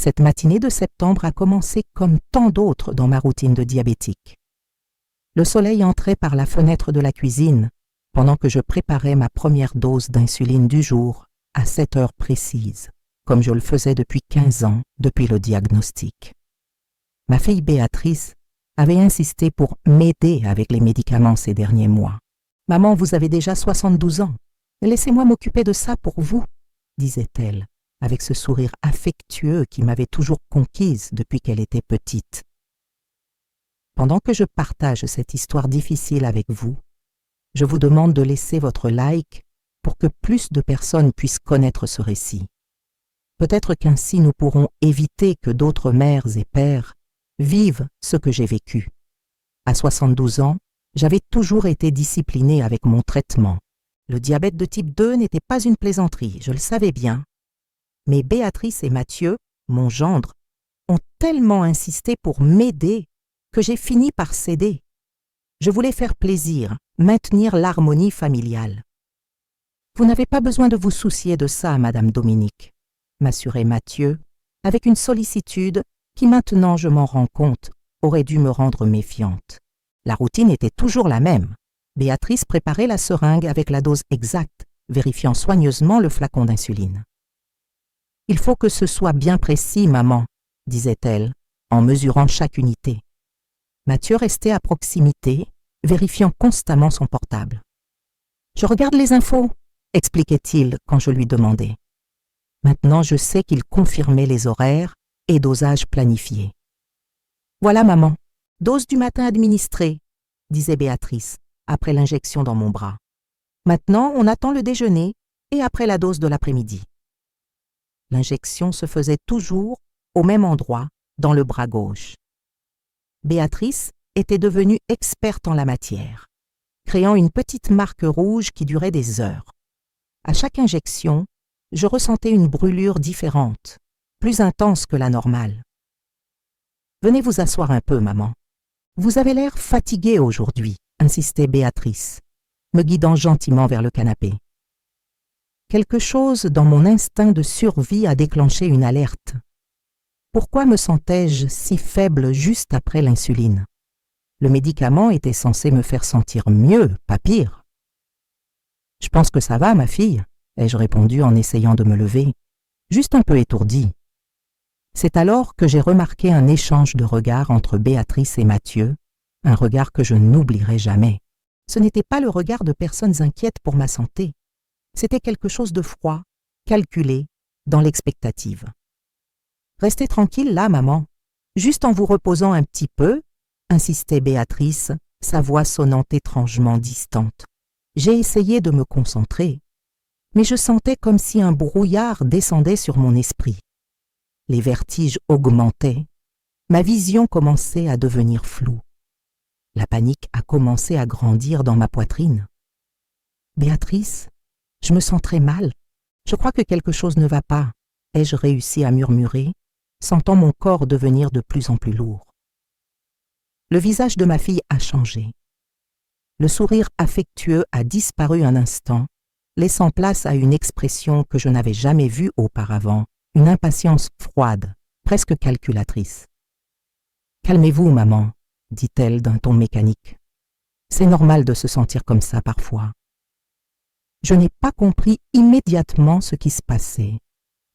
Cette matinée de septembre a commencé comme tant d'autres dans ma routine de diabétique. Le soleil entrait par la fenêtre de la cuisine pendant que je préparais ma première dose d'insuline du jour à 7 heures précises, comme je le faisais depuis 15 ans, depuis le diagnostic. Ma fille Béatrice avait insisté pour m'aider avec les médicaments ces derniers mois. « Maman, vous avez déjà 72 ans. Laissez-moi m'occuper de ça pour vous, » disait-elle, avec ce sourire affectueux qui m'avait toujours conquise depuis qu'elle était petite. Pendant que je partage cette histoire difficile avec vous, je vous demande de laisser votre like pour que plus de personnes puissent connaître ce récit. Peut-être qu'ainsi nous pourrons éviter que d'autres mères et pères vivent ce que j'ai vécu. À 72 ans, j'avais toujours été disciplinée avec mon traitement. Le diabète de type 2 n'était pas une plaisanterie, je le savais bien. Mais Béatrice et Mathieu, mon gendre, ont tellement insisté pour m'aider que j'ai fini par céder. Je voulais faire plaisir, maintenir l'harmonie familiale. « Vous n'avez pas besoin de vous soucier de ça, Madame Dominique », m'assurait Mathieu, avec une sollicitude qui, maintenant je m'en rends compte, aurait dû me rendre méfiante. La routine était toujours la même. Béatrice préparait la seringue avec la dose exacte, vérifiant soigneusement le flacon d'insuline. « Il faut que ce soit bien précis, maman, » disait-elle, en mesurant chaque unité. Mathieu restait à proximité, vérifiant constamment son portable. « Je regarde les infos », expliquait-il quand je lui demandais. Maintenant, je sais qu'il confirmait les horaires et dosages planifiés. « Voilà, maman, dose du matin administrée, » disait Béatrice, après l'injection dans mon bras. « Maintenant, on attend le déjeuner et après la dose de l'après-midi. » L'injection se faisait toujours au même endroit, dans le bras gauche. Béatrice était devenue experte en la matière, créant une petite marque rouge qui durait des heures. À chaque injection, je ressentais une brûlure différente, plus intense que la normale. « Venez vous asseoir un peu, maman. Vous avez l'air fatiguée aujourd'hui, » insistait Béatrice, me guidant gentiment vers le canapé. Quelque chose dans mon instinct de survie a déclenché une alerte. Pourquoi me sentais-je si faible juste après l'insuline? Le médicament était censé me faire sentir mieux, pas pire. « Je pense que ça va, ma fille, » ai-je répondu en essayant de me lever, juste un peu étourdie. C'est alors que j'ai remarqué un échange de regards entre Béatrice et Mathieu, un regard que je n'oublierai jamais. Ce n'était pas le regard de personnes inquiètes pour ma santé. C'était quelque chose de froid, calculé, dans l'expectative. « Restez tranquille là, maman, juste en vous reposant un petit peu, » insistait Béatrice, sa voix sonnant étrangement distante. J'ai essayé de me concentrer, mais je sentais comme si un brouillard descendait sur mon esprit. Les vertiges augmentaient, ma vision commençait à devenir floue. La panique a commencé à grandir dans ma poitrine. « Béatrice, je me sens très mal. Je crois que quelque chose ne va pas, » ai-je réussi à murmurer, sentant mon corps devenir de plus en plus lourd. Le visage de ma fille a changé. Le sourire affectueux a disparu un instant, laissant place à une expression que je n'avais jamais vue auparavant, une impatience froide, presque calculatrice. « Calmez-vous, maman, » dit-elle d'un ton mécanique. « C'est normal de se sentir comme ça parfois. » Je n'ai pas compris immédiatement ce qui se passait.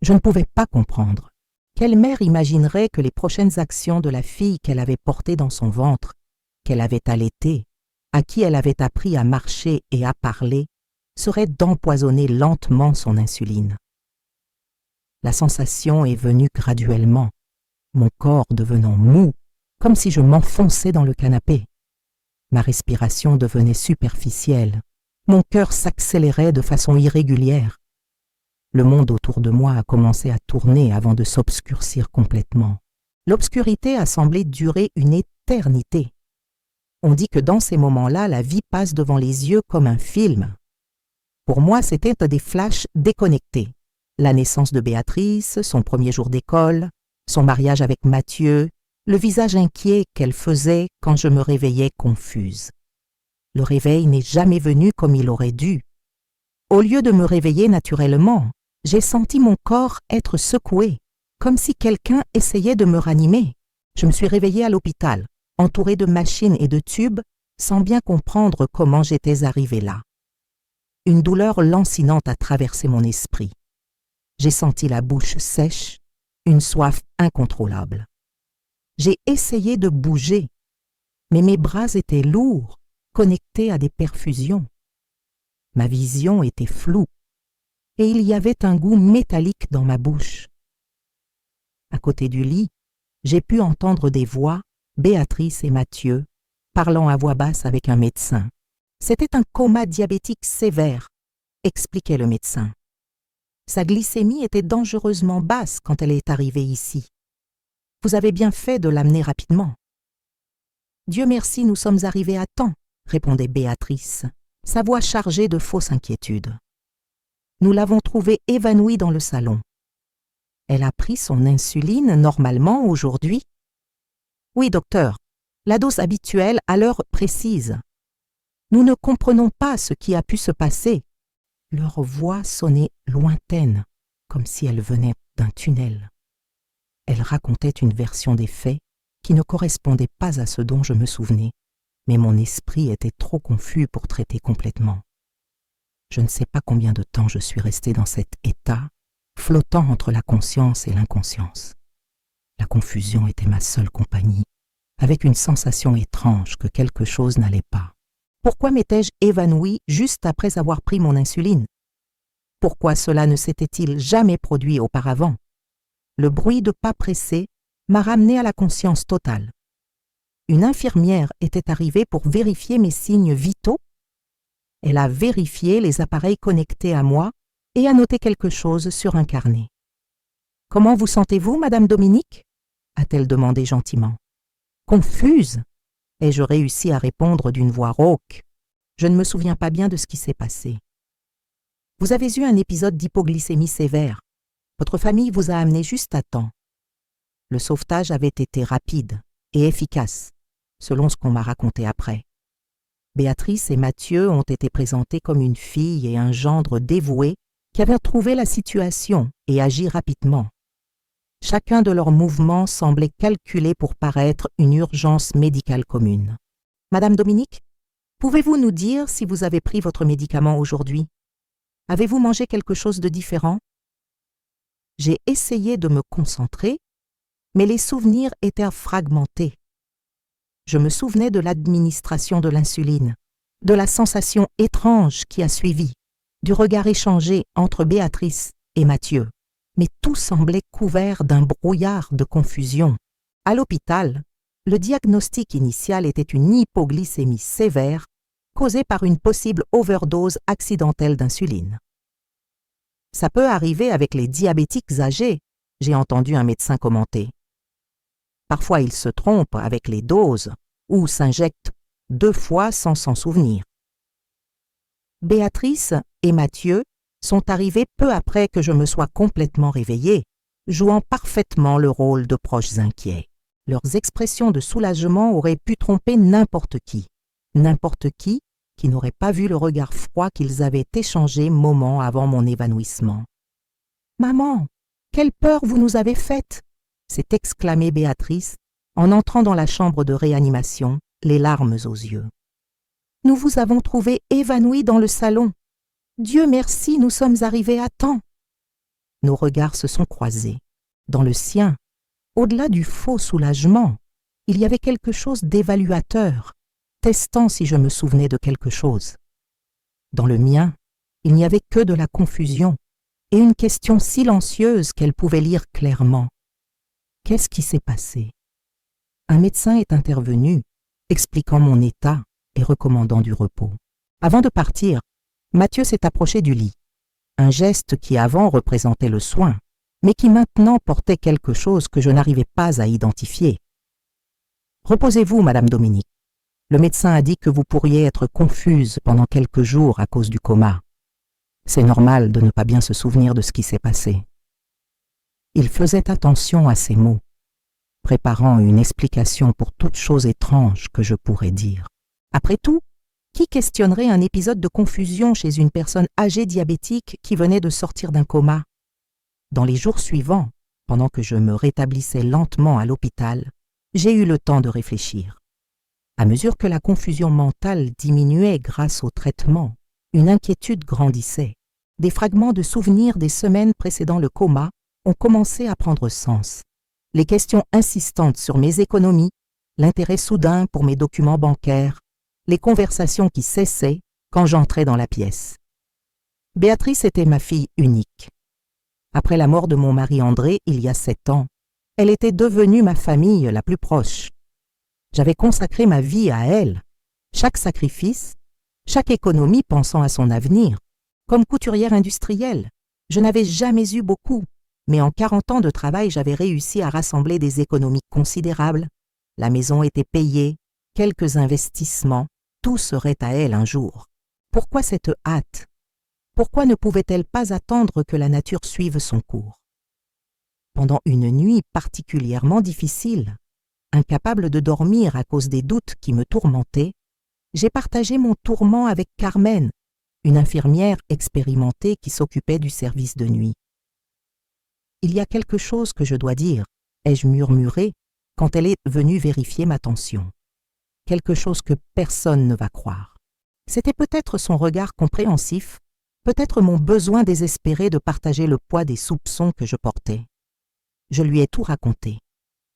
Je ne pouvais pas comprendre. Quelle mère imaginerait que les prochaines actions de la fille qu'elle avait portée dans son ventre, qu'elle avait allaitée, à qui elle avait appris à marcher et à parler, seraient d'empoisonner lentement son insuline? La sensation est venue graduellement, mon corps devenant mou, comme si je m'enfonçais dans le canapé. Ma respiration devenait superficielle, mon cœur s'accélérait de façon irrégulière. Le monde autour de moi a commencé à tourner avant de s'obscurcir complètement. L'obscurité a semblé durer une éternité. On dit que dans ces moments-là, la vie passe devant les yeux comme un film. Pour moi, c'était des flashs déconnectés. La naissance de Béatrice, son premier jour d'école, son mariage avec Mathieu, le visage inquiet qu'elle faisait quand je me réveillais confuse. Le réveil n'est jamais venu comme il aurait dû. Au lieu de me réveiller naturellement, j'ai senti mon corps être secoué, comme si quelqu'un essayait de me ranimer. Je me suis réveillée à l'hôpital, entourée de machines et de tubes, sans bien comprendre comment j'étais arrivée là. Une douleur lancinante a traversé mon esprit. J'ai senti la bouche sèche, une soif incontrôlable. J'ai essayé de bouger, mais mes bras étaient lourds, connectés à des perfusions. Ma vision était floue, et il y avait un goût métallique dans ma bouche. À côté du lit, j'ai pu entendre des voix, Béatrice et Mathieu, parlant à voix basse avec un médecin. C'était un coma diabétique sévère, expliquait le médecin. Sa glycémie était dangereusement basse quand elle est arrivée ici. Vous avez bien fait de l'amener rapidement. Dieu merci, nous sommes arrivés à temps, répondait Béatrice, sa voix chargée de fausses inquiétudes. Nous l'avons trouvée évanouie dans le salon. Elle a pris son insuline normalement aujourd'hui? Oui, docteur, la dose habituelle à l'heure précise. Nous ne comprenons pas ce qui a pu se passer. Leur voix sonnait lointaine, comme si elle venait d'un tunnel. Elle racontait une version des faits qui ne correspondait pas à ce dont je me souvenais, mais mon esprit était trop confus pour traiter complètement. Je ne sais pas combien de temps je suis restée dans cet état, flottant entre la conscience et l'inconscience. La confusion était ma seule compagnie, avec une sensation étrange que quelque chose n'allait pas. Pourquoi m'étais-je évanouie juste après avoir pris mon insuline? Pourquoi cela ne s'était-il jamais produit auparavant? Le bruit de pas pressés m'a ramené à la conscience totale. Une infirmière était arrivée pour vérifier mes signes vitaux. Elle a vérifié les appareils connectés à moi et a noté quelque chose sur un carnet. « Comment vous sentez-vous, Madame Dominique ?» a-t-elle demandé gentiment. Confuse, ai-je réussi à répondre d'une voix rauque. Je ne me souviens pas bien de ce qui s'est passé. Vous avez eu un épisode d'hypoglycémie sévère. Votre famille vous a amené juste à temps. Le sauvetage avait été rapide et efficace, selon ce qu'on m'a raconté après. Béatrice et Mathieu ont été présentés comme une fille et un gendre dévoués qui avaient trouvé la situation et agi rapidement. Chacun de leurs mouvements semblait calculé pour paraître une urgence médicale commune. « Madame Dominique, pouvez-vous nous dire si vous avez pris votre médicament aujourd'hui? Avez-vous mangé quelque chose de différent ?» J'ai essayé de me concentrer, mais les souvenirs étaient fragmentés. Je me souvenais de l'administration de l'insuline, de la sensation étrange qui a suivi, du regard échangé entre Béatrice et Mathieu. Mais tout semblait couvert d'un brouillard de confusion. À l'hôpital, le diagnostic initial était une hypoglycémie sévère causée par une possible overdose accidentelle d'insuline. Ça peut arriver avec les diabétiques âgés, j'ai entendu un médecin commenter. Parfois ils se trompent avec les doses ou s'injectent 2 fois sans s'en souvenir. Béatrice et Mathieu sont arrivés peu après que je me sois complètement réveillée, jouant parfaitement le rôle de proches inquiets. Leurs expressions de soulagement auraient pu tromper n'importe qui qui n'aurait pas vu le regard froid qu'ils avaient échangé moments avant mon évanouissement. « Maman, quelle peur vous nous avez faite !» s'est exclamée Béatrice en entrant dans la chambre de réanimation, les larmes aux yeux. « Nous vous avons trouvé évanouis dans le salon. Dieu merci, nous sommes arrivés à temps. » Nos regards se sont croisés. Dans le sien, au-delà du faux soulagement, il y avait quelque chose d'évaluateur, testant si je me souvenais de quelque chose. Dans le mien, il n'y avait que de la confusion et une question silencieuse qu'elle pouvait lire clairement. Qu'est-ce qui s'est passé? Un médecin est intervenu, expliquant mon état et recommandant du repos. Avant de partir, Mathieu s'est approché du lit, un geste qui avant représentait le soin, mais qui maintenant portait quelque chose que je n'arrivais pas à identifier. « Reposez-vous, Madame Dominique. Le médecin a dit que vous pourriez être confuse pendant quelques jours à cause du coma. C'est normal de ne pas bien se souvenir de ce qui s'est passé. » Il faisait attention à ces mots, préparant une explication pour toute chose étrange que je pourrais dire. Après tout, qui questionnerait un épisode de confusion chez une personne âgée diabétique qui venait de sortir d'un coma? Dans les jours suivants, Pendant que je me rétablissais lentement à l'hôpital, j'ai eu le temps de réfléchir. À mesure que la confusion mentale diminuait grâce au traitement, une inquiétude grandissait. Des fragments de souvenirs des semaines précédant le coma ont commencé à prendre sens. Les questions insistantes sur mes économies, l'intérêt soudain pour mes documents bancaires, les conversations qui cessaient quand j'entrais dans la pièce. Béatrice était ma fille unique. Après la mort de mon mari André, il y a 7 ans, elle était devenue ma famille la plus proche. J'avais consacré ma vie à elle, chaque sacrifice, chaque économie pensant à son avenir. Comme couturière industrielle, je n'avais jamais eu beaucoup, mais en 40 ans de travail, j'avais réussi à rassembler des économies considérables. La maison était payée, quelques investissements, tout serait à elle un jour. Pourquoi cette hâte? Pourquoi ne pouvait-elle pas attendre que la nature suive son cours? Pendant une nuit particulièrement difficile, incapable de dormir à cause des doutes qui me tourmentaient, j'ai partagé mon tourment avec Carmen, une infirmière expérimentée qui s'occupait du service de nuit. « Il y a quelque chose que je dois dire », ai-je murmuré quand elle est venue vérifier ma tension. Quelque chose que personne ne va croire. C'était peut-être son regard compréhensif, peut-être mon besoin désespéré de partager le poids des soupçons que je portais. Je lui ai tout raconté.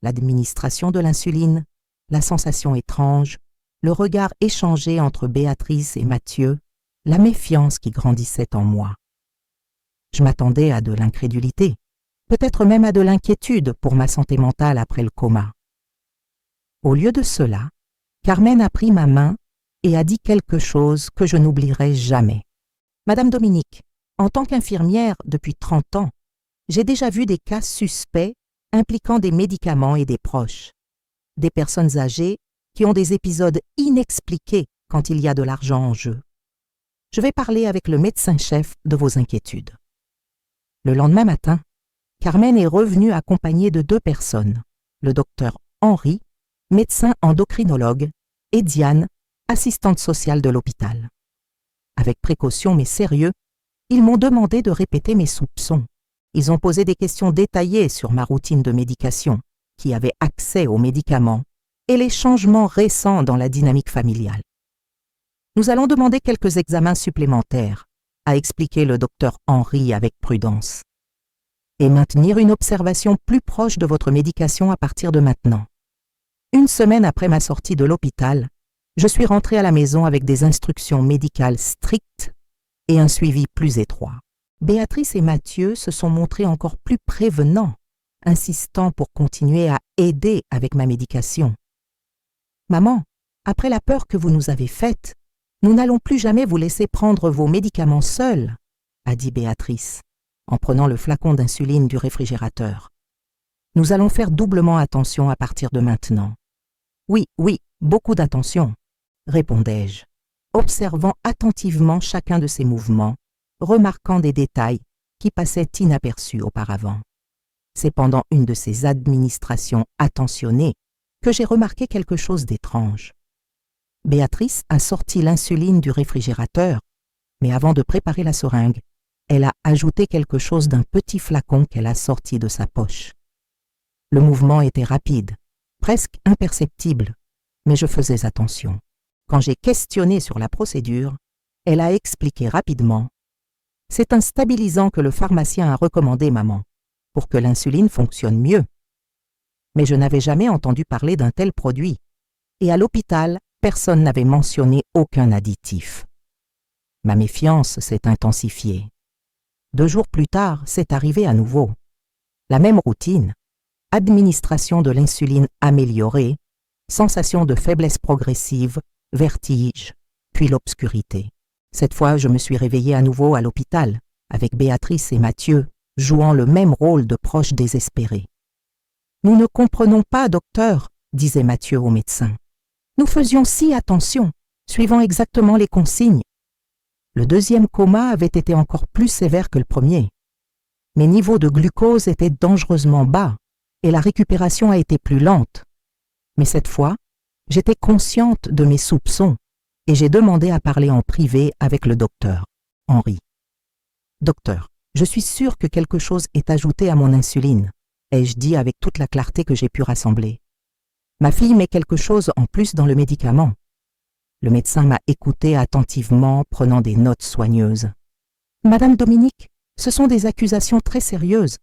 L'administration de l'insuline, la sensation étrange, le regard échangé entre Béatrice et Mathieu, la méfiance qui grandissait en moi. Je m'attendais à de l'incrédulité, peut-être même à de l'inquiétude pour ma santé mentale après le coma. Au lieu de cela, Carmen a pris ma main et a dit quelque chose que je n'oublierai jamais. « Madame Dominique, en tant qu'infirmière depuis 30 ans, j'ai déjà vu des cas suspects impliquant des médicaments et des proches. Des personnes âgées qui ont des épisodes inexpliqués quand il y a de l'argent en jeu. Je vais parler avec le médecin-chef de vos inquiétudes. » Le lendemain matin, Carmen est revenue accompagnée de 2 personnes, le docteur Henri, médecin endocrinologue, et Diane, assistante sociale de l'hôpital. Avec précaution mais sérieux, ils m'ont demandé de répéter mes soupçons. Ils ont posé des questions détaillées sur ma routine de médication, qui avait accès aux médicaments, et les changements récents dans la dynamique familiale. Nous allons demander quelques examens supplémentaires, a expliqué le docteur Henri avec prudence, et maintenir une observation plus proche de votre médication à partir de maintenant. Une semaine après ma sortie de l'hôpital, je suis rentrée à la maison avec des instructions médicales strictes et un suivi plus étroit. Béatrice et Mathieu se sont montrés encore plus prévenants, insistant pour continuer à aider avec ma médication. « Maman, après la peur que vous nous avez faite, nous n'allons plus jamais vous laisser prendre vos médicaments seuls, » a dit Béatrice, en prenant le flacon d'insuline du réfrigérateur. « Nous allons faire doublement attention à partir de maintenant. »« Oui, beaucoup d'attention, » répondais-je, observant attentivement chacun de ses mouvements, remarquant des détails qui passaient inaperçus auparavant. C'est pendant une de ces administrations attentionnées que j'ai remarqué quelque chose d'étrange. Béatrice a sorti l'insuline du réfrigérateur, mais avant de préparer la seringue, elle a ajouté quelque chose d'un petit flacon qu'elle a sorti de sa poche. Le mouvement était rapide, presque imperceptible, mais je faisais attention. Quand j'ai questionné sur la procédure, elle a expliqué rapidement. C'est un stabilisant que le pharmacien a recommandé, maman, pour que l'insuline fonctionne mieux. Mais je n'avais jamais entendu parler d'un tel produit, et à l'hôpital, personne n'avait mentionné aucun additif. Ma méfiance s'est intensifiée. 2 jours plus tard, c'est arrivé à nouveau. La même routine, administration de l'insuline améliorée, sensation de faiblesse progressive, vertige, puis l'obscurité. Cette fois, je me suis réveillée à nouveau à l'hôpital, avec Béatrice et Mathieu, jouant le même rôle de proches désespérés. « Nous ne comprenons pas, docteur, » disait Mathieu au médecin. « Nous faisions si attention, suivant exactement les consignes. » Le deuxième coma avait été encore plus sévère que le premier. Mes niveaux de glucose étaient dangereusement bas et la récupération a été plus lente. Mais cette fois, j'étais consciente de mes soupçons et j'ai demandé à parler en privé avec le docteur, Henri. « Docteur, je suis sûre que quelque chose est ajouté à mon insuline. ai-je dit avec toute la clarté que j'ai pu rassembler. Ma fille met quelque chose en plus dans le médicament. Le médecin m'a écouté attentivement, prenant des notes soigneuses. Madame Dominique, ce sont des accusations très sérieuses.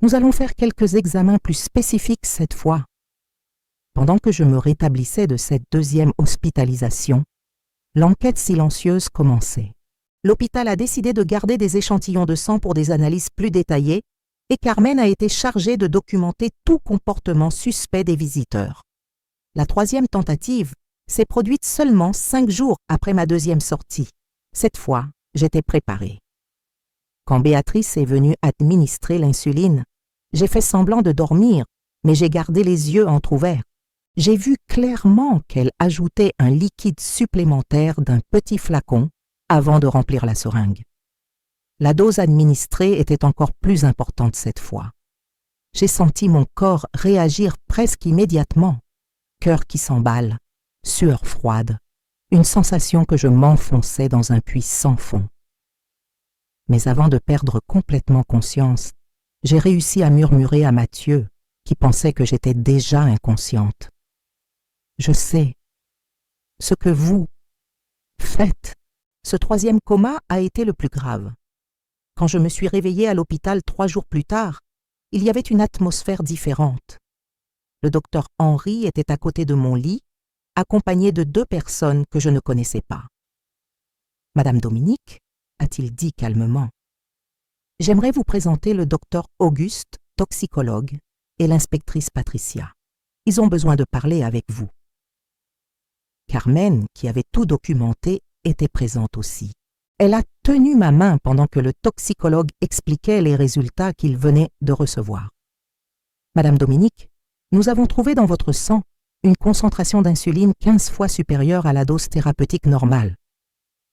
Nous allons faire quelques examens plus spécifiques cette fois. Pendant que je me rétablissais de cette deuxième hospitalisation, l'enquête silencieuse commençait. L'hôpital a décidé de garder des échantillons de sang pour des analyses plus détaillées et Carmen a été chargée de documenter tout comportement suspect des visiteurs. La troisième tentative s'est produite seulement 5 jours après ma deuxième sortie. Cette fois, j'étais préparée. Quand Béatrice est venue administrer l'insuline, j'ai fait semblant de dormir, mais j'ai gardé les yeux entr'ouverts. J'ai vu clairement qu'elle ajoutait un liquide supplémentaire d'un petit flacon avant de remplir la seringue. La dose administrée était encore plus importante cette fois. J'ai senti mon corps réagir presque immédiatement. Cœur qui s'emballe, sueur froide, une sensation que je m'enfonçais dans un puits sans fond. Mais avant de perdre complètement conscience, j'ai réussi à murmurer à Mathieu, qui pensait que j'étais déjà inconsciente. Je sais ce que vous faites. Ce troisième coma a été le plus grave. Quand je me suis réveillée à l'hôpital 3 jours plus tard, il y avait une atmosphère différente. Le docteur Henry était à côté de mon lit, accompagné de 2 personnes que je ne connaissais pas. « Madame Dominique, a-t-il dit calmement, j'aimerais vous présenter le docteur Auguste, toxicologue, et l'inspectrice Patricia. Ils ont besoin de parler avec vous. » Carmen, qui avait tout documenté, était présente aussi. Elle a tenu ma main pendant que le toxicologue expliquait les résultats qu'il venait de recevoir. « Madame Dominique, nous avons trouvé dans votre sang une concentration d'insuline 15 fois supérieure à la dose thérapeutique normale.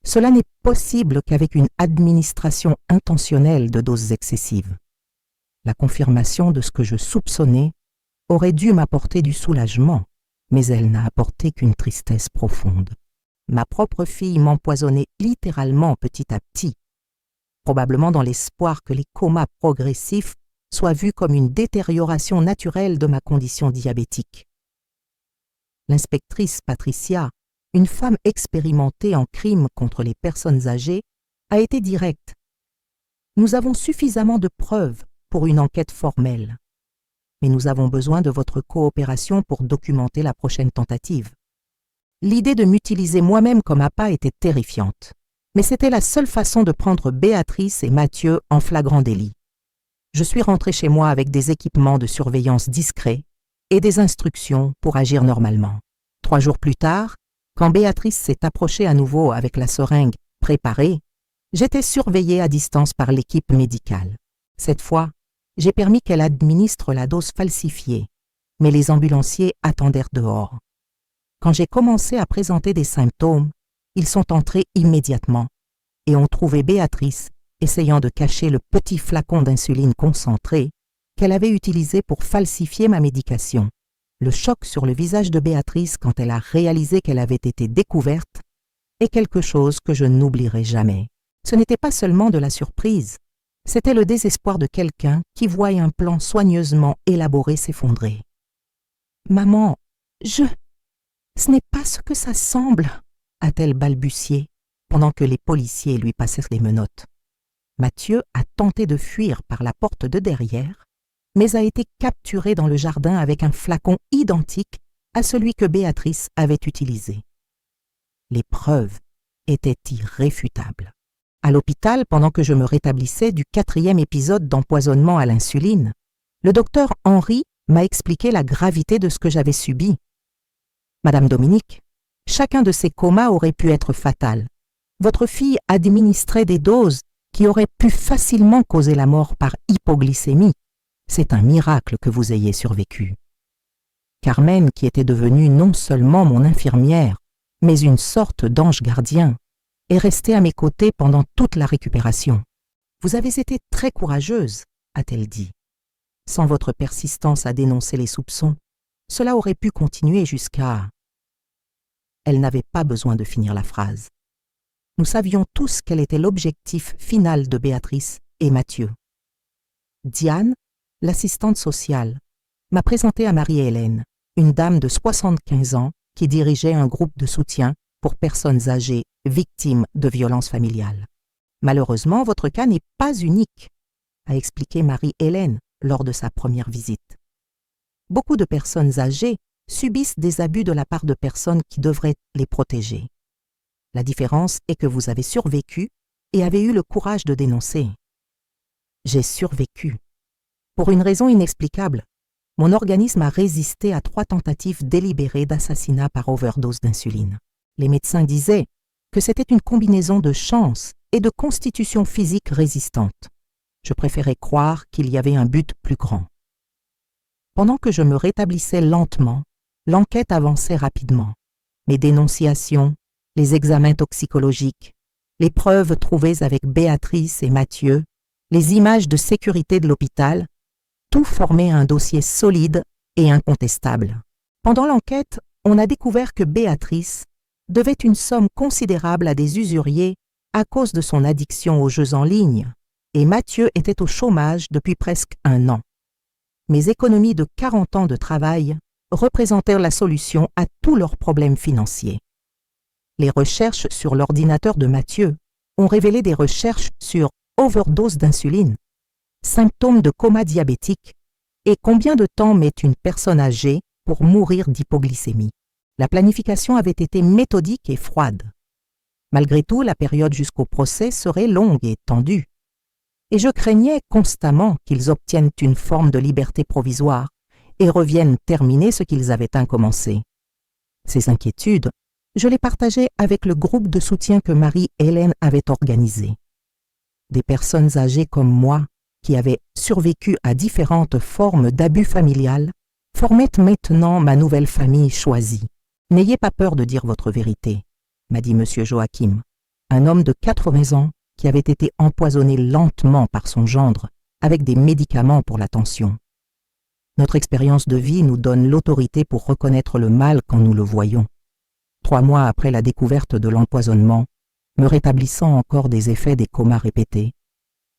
Cela n'est possible qu'avec une administration intentionnelle de doses excessives. La confirmation de ce que je soupçonnais aurait dû m'apporter du soulagement, mais elle n'a apporté qu'une tristesse profonde. Ma propre fille m'empoisonnait littéralement petit à petit, probablement dans l'espoir que les comas progressifs soient vus comme une détérioration naturelle de ma condition diabétique. L'inspectrice Patricia, une femme expérimentée en crime contre les personnes âgées, a été directe. Nous avons suffisamment de preuves pour une enquête formelle, mais nous avons besoin de votre coopération pour documenter la prochaine tentative. L'idée de m'utiliser moi-même comme appât était terrifiante, mais c'était la seule façon de prendre Béatrice et Mathieu en flagrant délit. Je suis rentrée chez moi avec des équipements de surveillance discrets et des instructions pour agir normalement. 3 jours plus tard, quand Béatrice s'est approchée à nouveau avec la seringue préparée, j'étais surveillée à distance par l'équipe médicale. Cette fois, j'ai permis qu'elle administre la dose falsifiée, mais les ambulanciers attendèrent dehors. Quand j'ai commencé à présenter des symptômes, ils sont entrés immédiatement et ont trouvé Béatrice essayant de cacher le petit flacon d'insuline concentrée qu'elle avait utilisé pour falsifier ma médication. Le choc sur le visage de Béatrice quand elle a réalisé qu'elle avait été découverte est quelque chose que je n'oublierai jamais. Ce n'était pas seulement de la surprise, c'était le désespoir de quelqu'un qui voit un plan soigneusement élaboré s'effondrer. « Maman, ce n'est pas ce que ça semble, a-t-elle balbutié, pendant que les policiers lui passaient les menottes. Mathieu a tenté de fuir par la porte de derrière, mais a été capturé dans le jardin avec un flacon identique à celui que Béatrice avait utilisé. Les preuves étaient irréfutables. À l'hôpital, pendant que je me rétablissais du 4e épisode d'empoisonnement à l'insuline, le docteur Henry m'a expliqué la gravité de ce que j'avais subi. « Madame Dominique, chacun de ces comas aurait pu être fatal. Votre fille administrait des doses qui auraient pu facilement causer la mort par hypoglycémie. C'est un miracle que vous ayez survécu. » Carmen, qui était devenue non seulement mon infirmière, mais une sorte d'ange gardien, est restée à mes côtés pendant toute la récupération. « Vous avez été très courageuse, » a-t-elle dit. « Sans votre persistance à dénoncer les soupçons, cela aurait pu continuer jusqu'à... » Elle n'avait pas besoin de finir la phrase. Nous savions tous quel était l'objectif final de Béatrice et Mathieu. Diane l'assistante sociale m'a présenté à Marie-Hélène, une dame de 75 ans qui dirigeait un groupe de soutien pour personnes âgées victimes de violences familiales. Malheureusement, votre cas n'est pas unique, a expliqué Marie-Hélène lors de sa première visite. Beaucoup de personnes âgées subissent des abus de la part de personnes qui devraient les protéger. La différence est que vous avez survécu et avez eu le courage de dénoncer. J'ai survécu. Pour une raison inexplicable, mon organisme a résisté à 3 tentatives délibérées d'assassinat par overdose d'insuline. Les médecins disaient que c'était une combinaison de chance et de constitution physique résistante. Je préférais croire qu'il y avait un but plus grand. Pendant que je me rétablissais lentement, l'enquête avançait rapidement. Mes dénonciations, les examens toxicologiques, les preuves trouvées avec Béatrice et Mathieu, les images de sécurité de l'hôpital, tout formait un dossier solide et incontestable. Pendant l'enquête, on a découvert que Béatrice devait une somme considérable à des usuriers à cause de son addiction aux jeux en ligne, et Mathieu était au chômage depuis presque 1 an. Mes économies de 40 ans de travail représentèrent la solution à tous leurs problèmes financiers. Les recherches sur l'ordinateur de Mathieu ont révélé des recherches sur overdose d'insuline, symptômes de coma diabétique et combien de temps met une personne âgée pour mourir d'hypoglycémie. La planification avait été méthodique et froide. Malgré tout, la période jusqu'au procès serait longue et tendue. Et je craignais constamment qu'ils obtiennent une forme de liberté provisoire et reviennent terminer ce qu'ils avaient incommencé. Ces inquiétudes, je les partageais avec le groupe de soutien que Marie-Hélène avait organisé. Des personnes âgées comme moi, qui avaient survécu à différentes formes d'abus familial, formaient maintenant ma nouvelle famille choisie. « N'ayez pas peur de dire votre vérité », m'a dit M. Joachim, un homme de 80 ans qui avait été empoisonné lentement par son gendre avec des médicaments pour la tension. Notre expérience de vie nous donne l'autorité pour reconnaître le mal quand nous le voyons. 3 mois après la découverte de l'empoisonnement, me rétablissant encore des effets des comas répétés,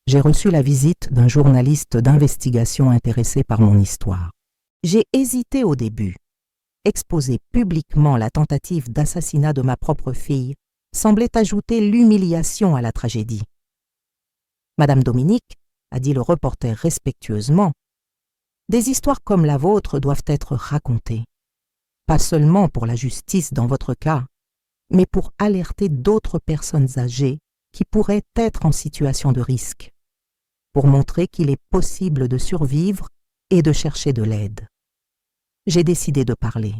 j'ai reçu la visite d'un journaliste d'investigation intéressé par mon histoire. J'ai hésité au début. Exposer publiquement la tentative d'assassinat de ma propre fille semblait ajouter l'humiliation à la tragédie. « Madame Dominique, a dit le reporter respectueusement, des histoires comme la vôtre doivent être racontées, pas seulement pour la justice dans votre cas, mais pour alerter d'autres personnes âgées qui pourraient être en situation de risque, pour montrer qu'il est possible de survivre et de chercher de l'aide. » J'ai décidé de parler.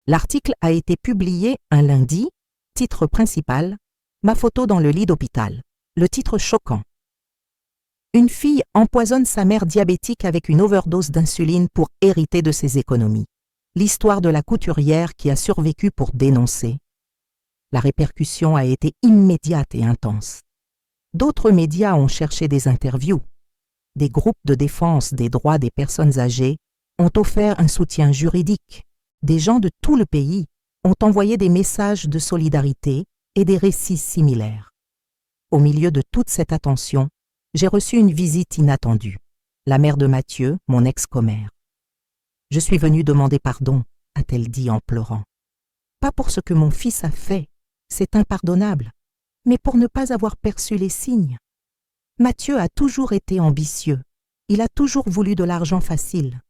L'article a été publié un lundi, titre principal, ma photo dans le lit d'hôpital. Le titre choquant. Une fille empoisonne sa mère diabétique avec une overdose d'insuline pour hériter de ses économies. L'histoire de la couturière qui a survécu pour dénoncer. La répercussion a été immédiate et intense. D'autres médias ont cherché des interviews. Des groupes de défense des droits des personnes âgées ont offert un soutien juridique. Des gens de tout le pays ont envoyé des messages de solidarité et des récits similaires. Au milieu de toute cette attention, j'ai reçu une visite inattendue. La mère de Mathieu, mon ex-commère. « Je suis venue demander pardon », a-t-elle dit en pleurant. « Pas pour ce que mon fils a fait, c'est impardonnable, mais pour ne pas avoir perçu les signes. Mathieu a toujours été ambitieux, il a toujours voulu de l'argent facile.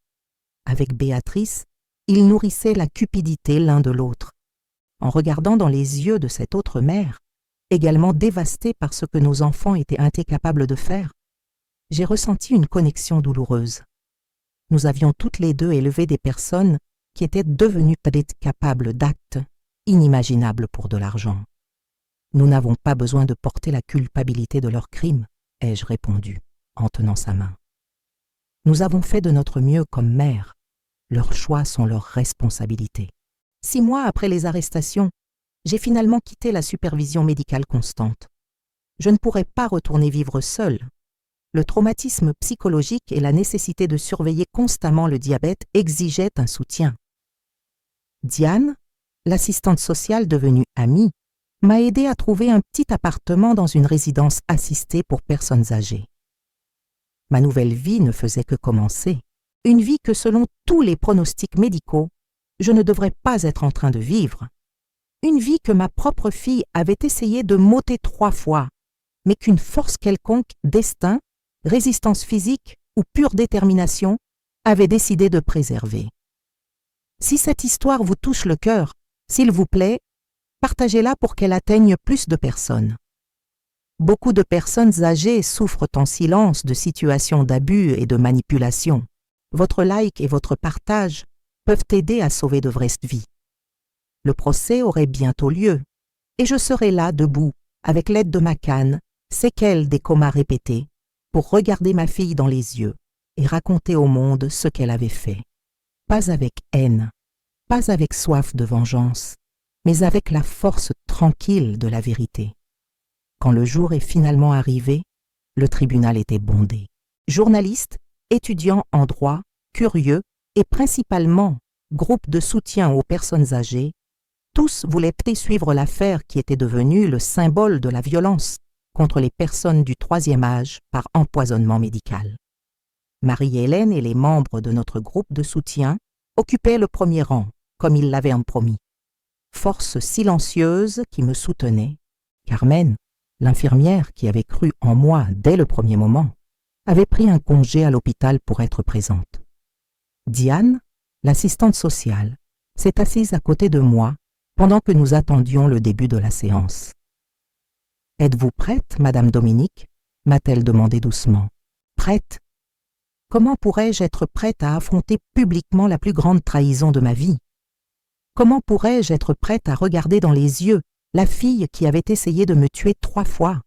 Avec Béatrice, ils nourrissaient la cupidité l'un de l'autre. En regardant dans les yeux de cette autre mère, également dévastée par ce que nos enfants étaient incapables de faire, j'ai ressenti une connexion douloureuse. Nous avions toutes les deux élevé des personnes qui étaient devenues capables d'actes inimaginables pour de l'argent. Nous n'avons pas besoin de porter la culpabilité de leurs crimes, ai-je répondu, en tenant sa main. Nous avons fait de notre mieux comme mère. Leurs choix sont leur responsabilité. 6 mois après les arrestations, j'ai finalement quitté la supervision médicale constante. Je ne pourrais pas retourner vivre seule. Le traumatisme psychologique et la nécessité de surveiller constamment le diabète exigeaient un soutien. Diane, l'assistante sociale devenue amie, m'a aidé à trouver un petit appartement dans une résidence assistée pour personnes âgées. Ma nouvelle vie ne faisait que commencer. Une vie que, selon tous les pronostics médicaux, je ne devrais pas être en train de vivre. Une vie que ma propre fille avait essayé de m'ôter 3 fois, mais qu'une force quelconque, destin, résistance physique ou pure détermination avait décidé de préserver. Si cette histoire vous touche le cœur, s'il vous plaît, partagez-la pour qu'elle atteigne plus de personnes. Beaucoup de personnes âgées souffrent en silence de situations d'abus et de manipulation. Votre like et votre partage peuvent aider à sauver de vraies vies. Le procès aurait bientôt lieu, et je serai là debout, avec l'aide de ma canne, séquelles des comas répétés, pour regarder ma fille dans les yeux et raconter au monde ce qu'elle avait fait. Pas avec haine, pas avec soif de vengeance, mais avec la force tranquille de la vérité. Quand le jour est finalement arrivé, le tribunal était bondé. Journalistes, étudiants en droit, curieux et principalement groupe de soutien aux personnes âgées, tous voulaient suivre l'affaire qui était devenue le symbole de la violence contre les personnes du 3e âge par empoisonnement médical. Marie-Hélène et les membres de notre groupe de soutien occupaient le premier rang, comme ils l'avaient promis. Force silencieuse qui me soutenait, Carmen, l'infirmière qui avait cru en moi dès le premier moment, avait pris un congé à l'hôpital pour être présente. Diane, l'assistante sociale, s'est assise à côté de moi pendant que nous attendions le début de la séance. « Êtes-vous prête, Madame Dominique ?» m'a-t-elle demandé doucement. « Prête ? Comment pourrais-je être prête à affronter publiquement la plus grande trahison de ma vie ? Comment pourrais-je être prête à regarder dans les yeux la fille qui avait essayé de me tuer 3 fois ?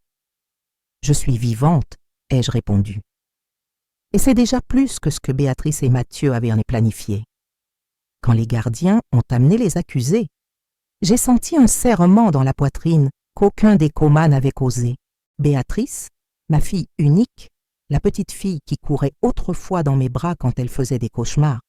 Je suis vivante, ai-je répondu. Et c'est déjà plus que ce que Béatrice et Mathieu avaient planifié. Quand les gardiens ont amené les accusés, j'ai senti un serrement dans la poitrine qu'aucun des comas n'avait causé. Béatrice, ma fille unique, la petite fille qui courait autrefois dans mes bras quand elle faisait des cauchemars,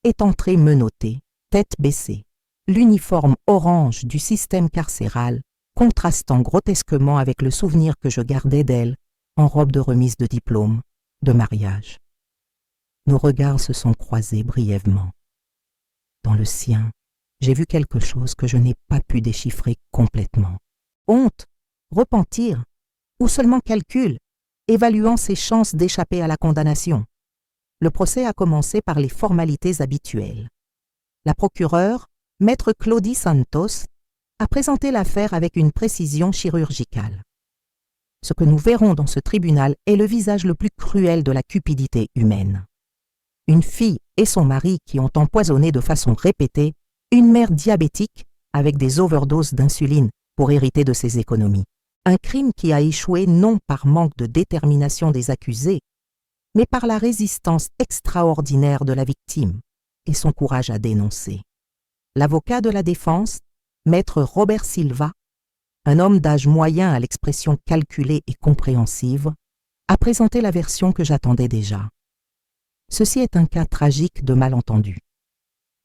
est entrée menottée, tête baissée, l'uniforme orange du système carcéral contrastant grotesquement avec le souvenir que je gardais d'elle en robe de remise de diplôme, de mariage. Nos regards se sont croisés brièvement. Dans le sien, j'ai vu quelque chose que je n'ai pas pu déchiffrer complètement. Honte, repentir, ou seulement calcul, évaluant ses chances d'échapper à la condamnation. Le procès a commencé par les formalités habituelles. La procureure, maître Claudie Santos, a présenté l'affaire avec une précision chirurgicale. Ce que nous verrons dans ce tribunal est le visage le plus cruel de la cupidité humaine. Une fille et son mari qui ont empoisonné de façon répétée une mère diabétique avec des overdoses d'insuline pour hériter de ses économies. Un crime qui a échoué non par manque de détermination des accusés, mais par la résistance extraordinaire de la victime et son courage à dénoncer. L'avocat de la défense, maître Robert Silva, un homme d'âge moyen à l'expression calculée et compréhensive, a présenté la version que j'attendais déjà. Ceci est un cas tragique de malentendu.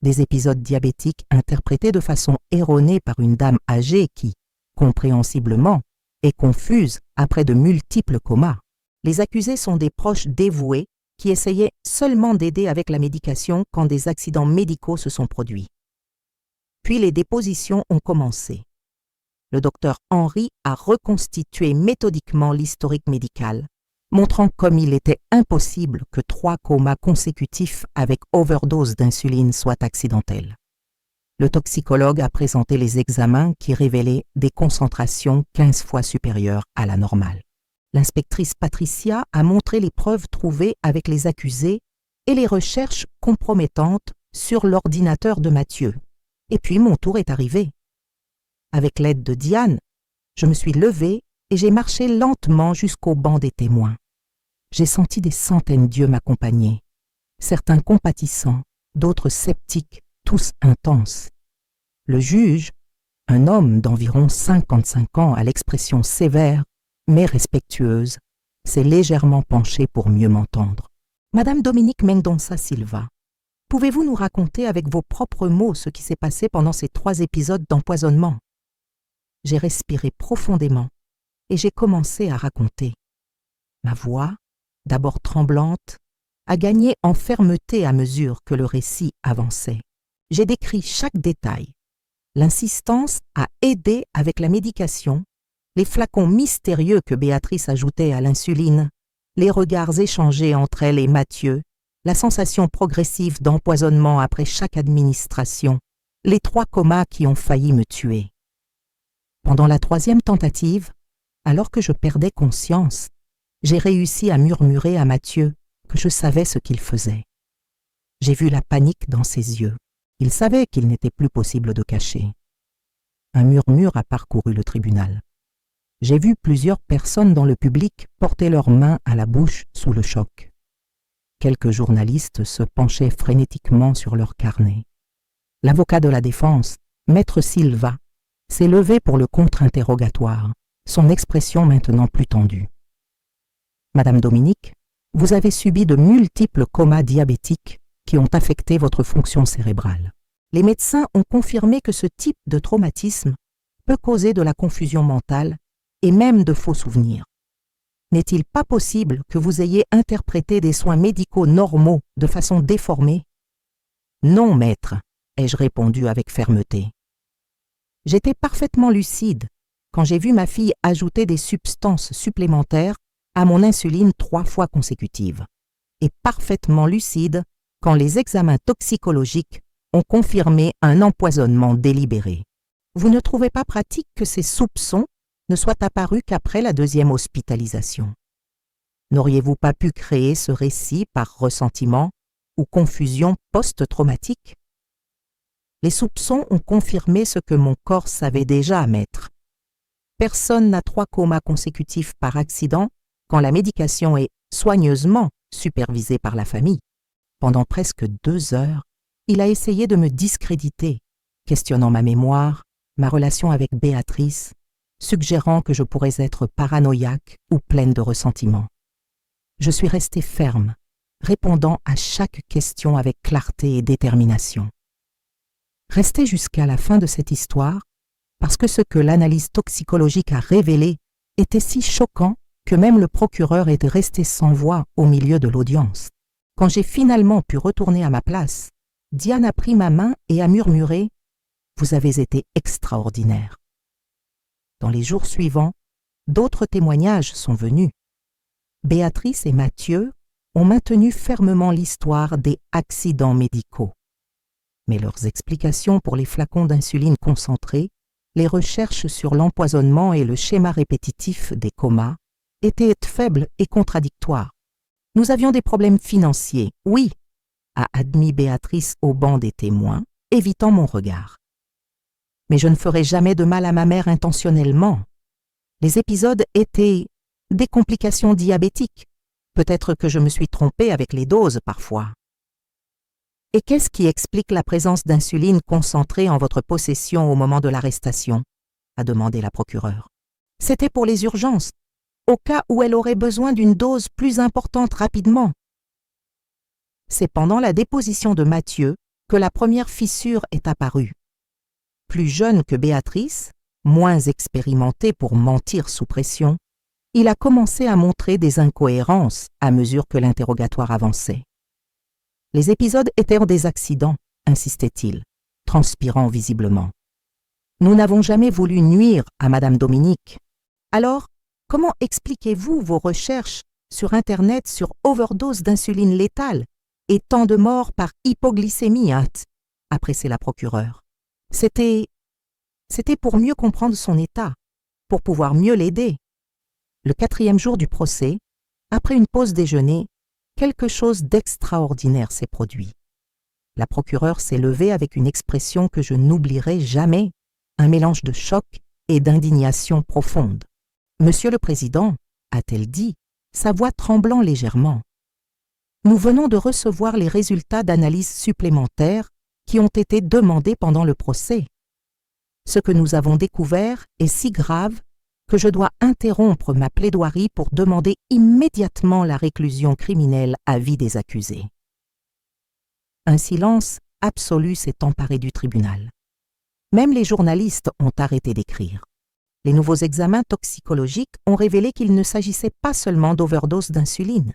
Des épisodes diabétiques interprétés de façon erronée par une dame âgée qui, compréhensiblement, est confuse après de multiples comas. Les accusés sont des proches dévoués qui essayaient seulement d'aider avec la médication quand des accidents médicaux se sont produits. Puis les dépositions ont commencé. Le docteur Henry a reconstitué méthodiquement l'historique médical, montrant comme il était impossible que 3 comas consécutifs avec overdose d'insuline soient accidentels. Le toxicologue a présenté les examens qui révélaient des concentrations 15 fois supérieures à la normale. L'inspectrice Patricia a montré les preuves trouvées avec les accusés et les recherches compromettantes sur l'ordinateur de Mathieu. Et puis mon tour est arrivé. Avec l'aide de Diane, je me suis levée et j'ai marché lentement jusqu'au banc des témoins. J'ai senti des centaines d'yeux m'accompagner, certains compatissants, d'autres sceptiques, tous intenses. Le juge, un homme d'environ 55 ans à l'expression sévère, mais respectueuse, s'est légèrement penché pour mieux m'entendre. « Madame Dominique Mendonça Silva, pouvez-vous nous raconter avec vos propres mots ce qui s'est passé pendant ces 3 épisodes d'empoisonnement ?» J'ai respiré profondément et j'ai commencé à raconter. Ma voix, d'abord tremblante, a gagné en fermeté à mesure que le récit avançait. J'ai décrit chaque détail. L'insistance à aider avec la médication, les flacons mystérieux que Béatrice ajoutait à l'insuline, les regards échangés entre elle et Mathieu, la sensation progressive d'empoisonnement après chaque administration, les 3 comas qui ont failli me tuer. Pendant la 3e tentative, alors que je perdais conscience, j'ai réussi à murmurer à Mathieu que je savais ce qu'il faisait. J'ai vu la panique dans ses yeux. Il savait qu'il n'était plus possible de cacher. Un murmure a parcouru le tribunal. J'ai vu plusieurs personnes dans le public porter leurs mains à la bouche sous le choc. Quelques journalistes se penchaient frénétiquement sur leurs carnets. L'avocat de la défense, Maître Silva, s'est levé pour le contre-interrogatoire, son expression maintenant plus tendue. « Madame Dominique, vous avez subi de multiples comas diabétiques qui ont affecté votre fonction cérébrale. Les médecins ont confirmé que ce type de traumatisme peut causer de la confusion mentale et même de faux souvenirs. N'est-il pas possible que vous ayez interprété des soins médicaux normaux de façon déformée ? » « Non, maître, » ai-je répondu avec fermeté. J'étais parfaitement lucide quand j'ai vu ma fille ajouter des substances supplémentaires à mon insuline 3 fois consécutives, et parfaitement lucide quand les examens toxicologiques ont confirmé un empoisonnement délibéré. Vous ne trouvez pas pratique que ces soupçons ne soient apparus qu'après la 2e hospitalisation? N'auriez-vous pas pu créer ce récit par ressentiment ou confusion post-traumatique? Les soupçons ont confirmé ce que mon corps savait déjà, maître. Personne n'a 3 comas consécutifs par accident quand la médication est soigneusement supervisée par la famille. Pendant presque 2 heures, il a essayé de me discréditer, questionnant ma mémoire, ma relation avec Béatrice, suggérant que je pourrais être paranoïaque ou pleine de ressentiment. Je suis restée ferme, répondant à chaque question avec clarté et détermination. Restée jusqu'à la fin de cette histoire, parce que ce que l'analyse toxicologique a révélé était si choquant que même le procureur était resté sans voix au milieu de l'audience. Quand j'ai finalement pu retourner à ma place, Diane a pris ma main et a murmuré « Vous avez été extraordinaire ». Dans les jours suivants, d'autres témoignages sont venus. Béatrice et Mathieu ont maintenu fermement l'histoire des accidents médicaux. Mais leurs explications pour les flacons d'insuline concentrée, les recherches sur l'empoisonnement et le schéma répétitif des comas étaient faibles et contradictoires. Nous avions des problèmes financiers, oui, a admis Béatrice au banc des témoins, évitant mon regard. Mais je ne ferai jamais de mal à ma mère intentionnellement. Les épisodes étaient des complications diabétiques. Peut-être que je me suis trompée avec les doses parfois. Et qu'est-ce qui explique la présence d'insuline concentrée en votre possession au moment de l'arrestation ? A demandé la procureure. C'était pour les urgences, au cas où elle aurait besoin d'une dose plus importante rapidement. C'est pendant la déposition de Mathieu que la première fissure est apparue. Plus jeune que Béatrice, moins expérimenté pour mentir sous pression, il a commencé à montrer des incohérences à mesure que l'interrogatoire avançait. Les épisodes étaient des accidents, insistait-il, transpirant visiblement. Nous n'avons jamais voulu nuire à Madame Dominique. Alors, comment expliquez-vous vos recherches sur Internet sur overdose d'insuline létale et tant de morts par hypoglycémie, a pressé la procureure. C'était pour mieux comprendre son état, pour pouvoir mieux l'aider. Le 4e jour du procès, après une pause déjeuner, quelque chose d'extraordinaire s'est produit. La procureure s'est levée avec une expression que je n'oublierai jamais, un mélange de choc et d'indignation profonde. « Monsieur le Président, a-t-elle dit, sa voix tremblant légèrement, nous venons de recevoir les résultats d'analyses supplémentaires qui ont été demandés pendant le procès. Ce que nous avons découvert est si grave que je dois interrompre ma plaidoirie pour demander immédiatement la réclusion criminelle à vie des accusés. » Un silence absolu s'est emparé du tribunal. Même les journalistes ont arrêté d'écrire. Les nouveaux examens toxicologiques ont révélé qu'il ne s'agissait pas seulement d'overdose d'insuline,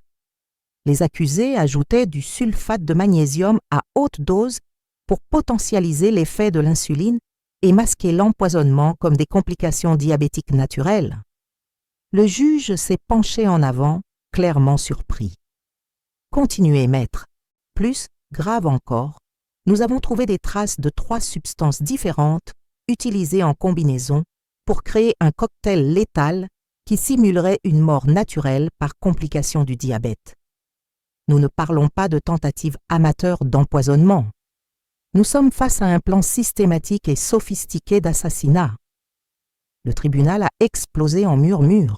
Les accusés ajoutaient du sulfate de magnésium à haute dose pour potentialiser l'effet de l'insuline et masquer l'empoisonnement comme des complications diabétiques naturelles. Le juge s'est penché en avant, clairement surpris. « Continuez, maître. Plus grave encore, nous avons trouvé des traces de 3 substances différentes utilisées en combinaison pour créer un cocktail létal qui simulerait une mort naturelle par complication du diabète. Nous ne parlons pas de tentative amateur d'empoisonnement. Nous sommes face à un plan systématique et sophistiqué d'assassinat. » Le tribunal a explosé en murmures.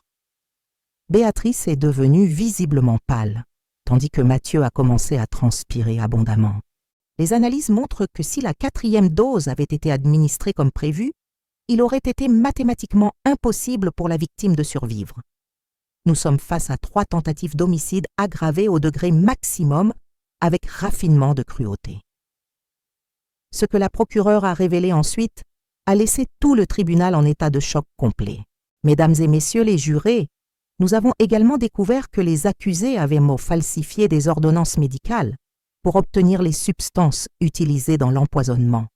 Béatrice est devenue visiblement pâle, tandis que Mathieu a commencé à transpirer abondamment. Les analyses montrent que si la 4e dose avait été administrée comme prévu, il aurait été mathématiquement impossible pour la victime de survivre. Nous sommes face à 3 tentatives d'homicide aggravées au degré maximum avec raffinement de cruauté. Ce que la procureure a révélé ensuite a laissé tout le tribunal en état de choc complet. Mesdames et messieurs les jurés, nous avons également découvert que les accusés avaient falsifié des ordonnances médicales pour obtenir les substances utilisées dans l'empoisonnement.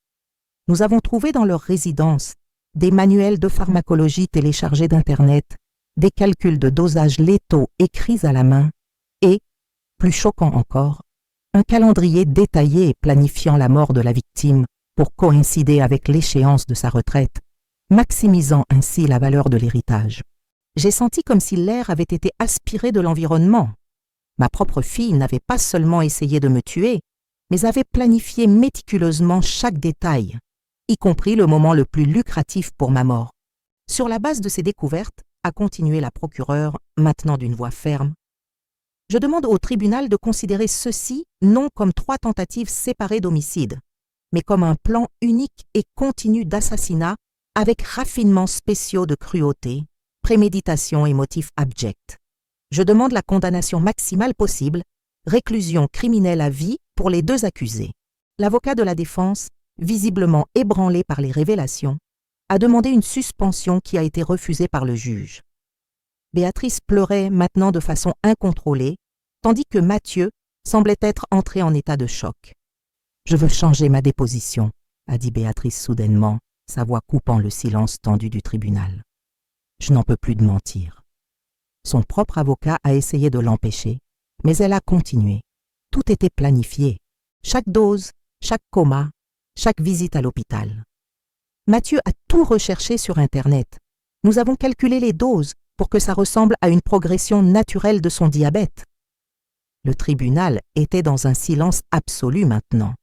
Nous avons trouvé dans leur résidence des manuels de pharmacologie téléchargés d'Internet, des calculs de dosage létaux écrits à la main et, plus choquant encore, un calendrier détaillé planifiant la mort de la victime pour coïncider avec l'échéance de sa retraite, maximisant ainsi la valeur de l'héritage. J'ai senti comme si l'air avait été aspiré de l'environnement. Ma propre fille n'avait pas seulement essayé de me tuer, mais avait planifié méticuleusement chaque détail, y compris le moment le plus lucratif pour ma mort. Sur la base de ces découvertes, a continué la procureure, maintenant d'une voix ferme, je demande au tribunal de considérer ceci non comme 3 tentatives séparées d'homicide, mais comme un plan unique et continu d'assassinat avec raffinements spéciaux de cruauté, préméditation et motifs abjects. Je demande la condamnation maximale possible, réclusion criminelle à vie pour les 2 accusés. L'avocat de la défense, visiblement ébranlé par les révélations, a demandé une suspension qui a été refusée par le juge. Béatrice pleurait maintenant de façon incontrôlée, tandis que Mathieu semblait être entré en état de choc. « Je veux changer ma déposition », a dit Béatrice soudainement, sa voix coupant le silence tendu du tribunal. « Je n'en peux plus de mentir. » Son propre avocat a essayé de l'empêcher, mais elle a continué. Tout était planifié. Chaque dose, chaque coma, chaque visite à l'hôpital. Mathieu a tout recherché sur Internet. Nous avons calculé les doses pour que ça ressemble à une progression naturelle de son diabète. Le tribunal était dans un silence absolu maintenant.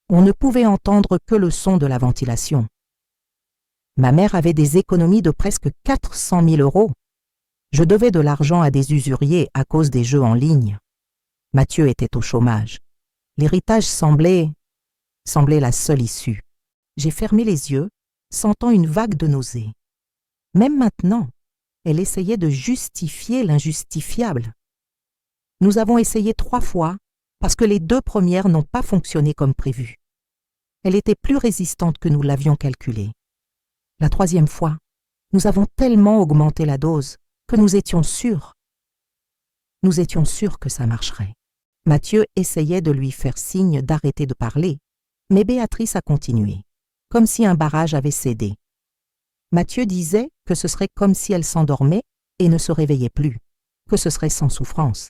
On ne pouvait entendre que le son de la ventilation. Ma mère avait des économies de presque 400 000 €. Je devais de l'argent à des usuriers à cause des jeux en ligne. Mathieu était au chômage. L'héritage semblait la seule issue. J'ai fermé les yeux, sentant une vague de nausée. Même maintenant, elle essayait de justifier l'injustifiable. Nous avons essayé 3 fois parce que les 2 premières n'ont pas fonctionné comme prévu. Elle était plus résistante que nous l'avions calculé. La 3e fois, nous avons tellement augmenté la dose que nous étions sûrs. Nous étions sûrs que ça marcherait. Mathieu essayait de lui faire signe d'arrêter de parler, mais Béatrice a continué, comme si un barrage avait cédé. Mathieu disait que ce serait comme si elle s'endormait et ne se réveillait plus, que ce serait sans souffrance.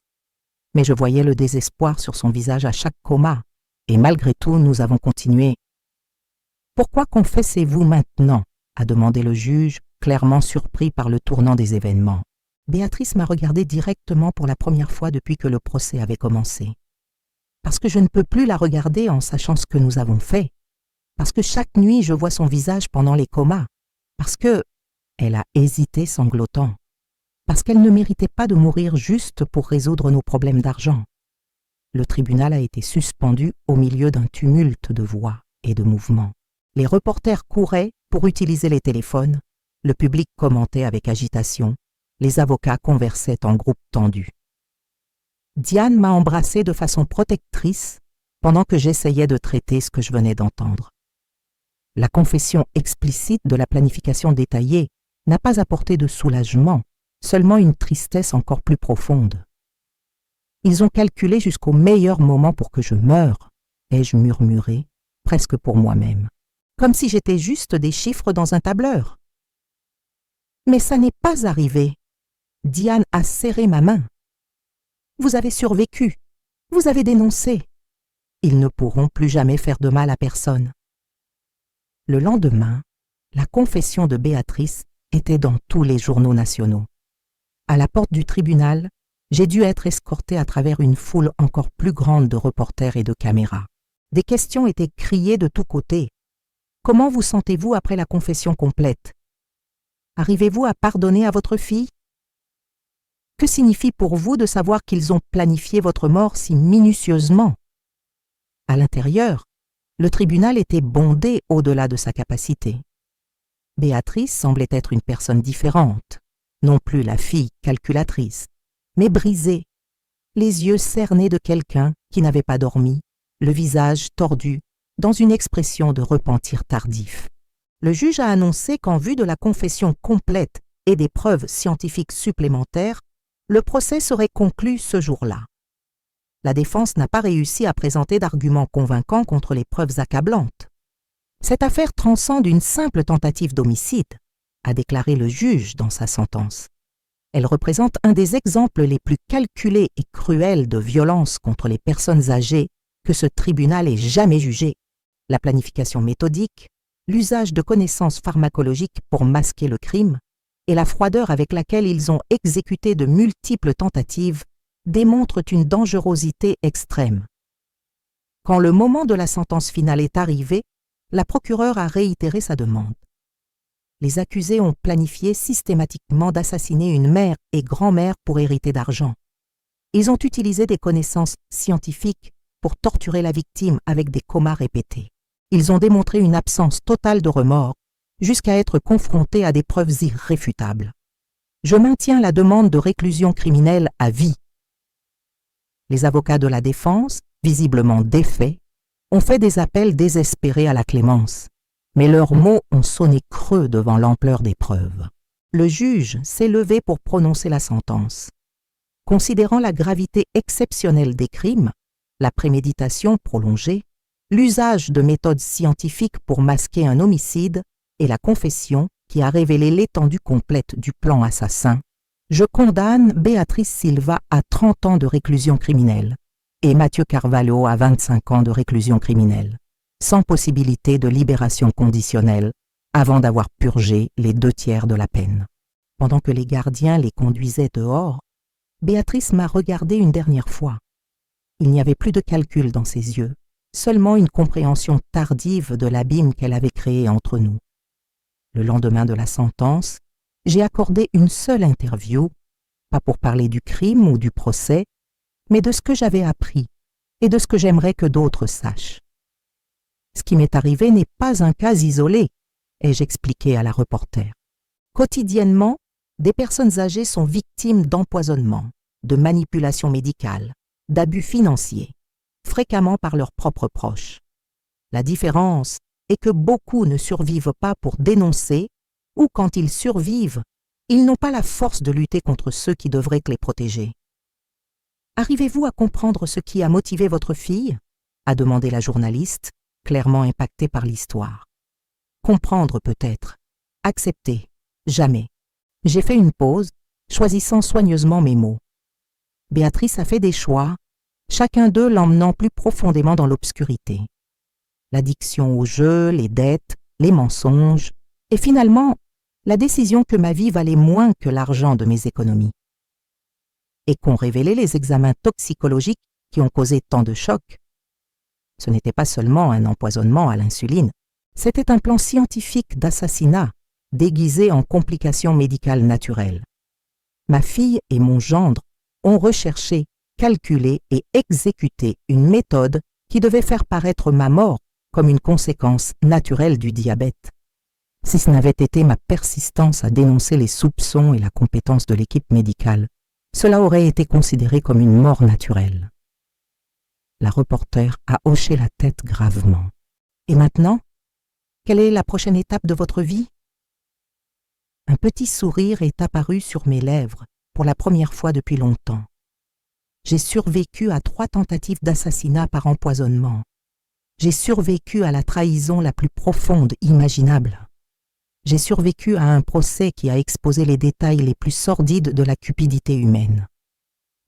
Mais je voyais le désespoir sur son visage à chaque coma, et malgré tout, nous avons continué. « Pourquoi confessez-vous maintenant ?» a demandé le juge, clairement surpris par le tournant des événements. Béatrice m'a regardé directement pour la première fois depuis que le procès avait commencé. Parce que je ne peux plus la regarder en sachant ce que nous avons fait. Parce que chaque nuit, je vois son visage pendant les comas. Parce que... Elle a hésité sanglotant. Parce qu'elle ne méritait pas de mourir juste pour résoudre nos problèmes d'argent. Le tribunal a été suspendu au milieu d'un tumulte de voix et de mouvements. Les reporters couraient pour utiliser les téléphones, le public commentait avec agitation, les avocats conversaient en groupe tendu. Diane m'a embrassée de façon protectrice pendant que j'essayais de traiter ce que je venais d'entendre. La confession explicite de la planification détaillée n'a pas apporté de soulagement, seulement une tristesse encore plus profonde. Ils ont calculé jusqu'au meilleur moment pour que je meure, ai-je murmuré, presque pour moi-même, comme si j'étais juste des chiffres dans un tableur. Mais ça n'est pas arrivé. Diane a serré ma main. Vous avez survécu. Vous avez dénoncé. Ils ne pourront plus jamais faire de mal à personne. Le lendemain, la confession de Béatrice était dans tous les journaux nationaux. À la porte du tribunal, j'ai dû être escortée à travers une foule encore plus grande de reporters et de caméras. Des questions étaient criées de tous côtés. Comment vous sentez-vous après la confession complète? Arrivez-vous à pardonner à votre fille? Que signifie pour vous de savoir qu'ils ont planifié votre mort si minutieusement? À l'intérieur, le tribunal était bondé au-delà de sa capacité. Béatrice semblait être une personne différente, non plus la fille calculatrice, mais brisée, les yeux cernés de quelqu'un qui n'avait pas dormi, le visage tordu, dans une expression de repentir tardif. Le juge a annoncé qu'en vue de la confession complète et des preuves scientifiques supplémentaires, le procès serait conclu ce jour-là. La défense n'a pas réussi à présenter d'arguments convaincants contre les preuves accablantes. Cette affaire transcende une simple tentative d'homicide, a déclaré le juge dans sa sentence. Elle représente un des exemples les plus calculés et cruels de violence contre les personnes âgées que ce tribunal ait jamais jugé. La planification méthodique, l'usage de connaissances pharmacologiques pour masquer le crime et la froideur avec laquelle ils ont exécuté de multiples tentatives démontrent une dangerosité extrême. Quand le moment de la sentence finale est arrivé, la procureure a réitéré sa demande. Les accusés ont planifié systématiquement d'assassiner une mère et grand-mère pour hériter d'argent. Ils ont utilisé des connaissances scientifiques pour torturer la victime avec des comas répétés. Ils ont démontré une absence totale de remords jusqu'à être confrontés à des preuves irréfutables. Je maintiens la demande de réclusion criminelle à vie. Les avocats de la défense, visiblement défaits, ont fait des appels désespérés à la clémence, mais leurs mots ont sonné creux devant l'ampleur des preuves. Le juge s'est levé pour prononcer la sentence. Considérant la gravité exceptionnelle des crimes, la préméditation prolongée, l'usage de méthodes scientifiques pour masquer un homicide et la confession qui a révélé l'étendue complète du plan assassin, je condamne Béatrice Silva à 30 ans de réclusion criminelle et Mathieu Carvalho à 25 ans de réclusion criminelle, sans possibilité de libération conditionnelle avant d'avoir purgé les 2/3 de la peine. Pendant que les gardiens les conduisaient dehors, Béatrice m'a regardé une dernière fois. Il n'y avait plus de calcul dans ses yeux, seulement une compréhension tardive de l'abîme qu'elle avait créé entre nous. Le lendemain de la sentence, j'ai accordé une seule interview, pas pour parler du crime ou du procès, mais de ce que j'avais appris et de ce que j'aimerais que d'autres sachent. Ce qui m'est arrivé n'est pas un cas isolé, ai-je expliqué à la reporter. Quotidiennement, des personnes âgées sont victimes d'empoisonnement, de manipulation médicale, d'abus financiers, fréquemment par leurs propres proches. La différence est que beaucoup ne survivent pas pour dénoncer, ou quand ils survivent, ils n'ont pas la force de lutter contre ceux qui devraient les protéger. Arrivez-vous à comprendre ce qui a motivé votre fille? A demandé la journaliste, clairement impactée par l'histoire. Comprendre peut-être, accepter, jamais. J'ai fait une pause, choisissant soigneusement mes mots. Béatrice a fait des choix, chacun d'eux l'emmenant plus profondément dans l'obscurité. L'addiction au jeu, les dettes, les mensonges, et finalement, la décision que ma vie valait moins que l'argent de mes économies. Et qu'ont révélé les examens toxicologiques qui ont causé tant de chocs. Ce n'était pas seulement un empoisonnement à l'insuline, c'était un plan scientifique d'assassinat déguisé en complications médicales naturelles. Ma fille et mon gendre ont recherché, calculé et exécuté une méthode qui devait faire paraître ma mort comme une conséquence naturelle du diabète. Si ce n'avait été ma persistance à dénoncer les soupçons et la compétence de l'équipe médicale, cela aurait été considéré comme une mort naturelle. La reporter a hoché la tête gravement. Et maintenant, quelle est la prochaine étape de votre vie? Un petit sourire est apparu sur mes lèvres pour la première fois depuis longtemps. J'ai survécu à 3 tentatives d'assassinat par empoisonnement. J'ai survécu à la trahison la plus profonde imaginable. J'ai survécu à un procès qui a exposé les détails les plus sordides de la cupidité humaine.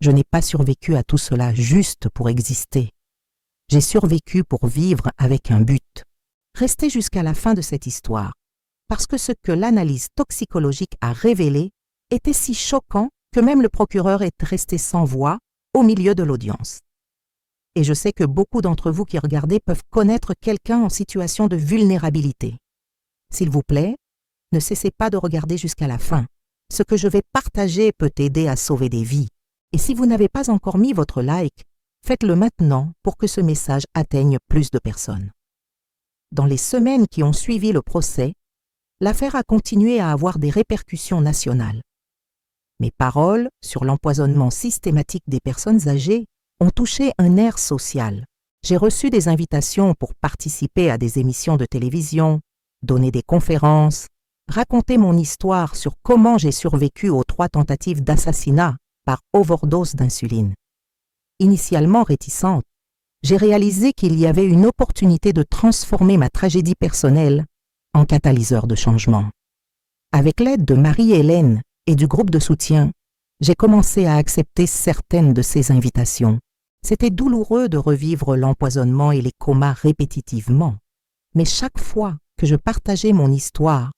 Je n'ai pas survécu à tout cela juste pour exister. J'ai survécu pour vivre avec un but. Restez jusqu'à la fin de cette histoire, parce que ce que l'analyse toxicologique a révélé était si choquant que même le procureur est resté sans voix au milieu de l'audience. Et je sais que beaucoup d'entre vous qui regardez peuvent connaître quelqu'un en situation de vulnérabilité. S'il vous plaît, ne cessez pas de regarder jusqu'à la fin. Ce que je vais partager peut aider à sauver des vies. Et si vous n'avez pas encore mis votre like, faites-le maintenant pour que ce message atteigne plus de personnes. Dans les semaines qui ont suivi le procès, l'affaire a continué à avoir des répercussions nationales. Mes paroles sur l'empoisonnement systématique des personnes âgées ont touché un nerf social. J'ai reçu des invitations pour participer à des émissions de télévision, donner des conférences, raconter mon histoire sur comment j'ai survécu aux 3 tentatives d'assassinat par overdose d'insuline. Initialement réticente, j'ai réalisé qu'il y avait une opportunité de transformer ma tragédie personnelle en catalyseur de changement. Avec l'aide de Marie-Hélène et du groupe de soutien, j'ai commencé à accepter certaines de ces invitations. C'était douloureux de revivre l'empoisonnement et les comas répétitivement, mais chaque fois que je partageais mon histoire,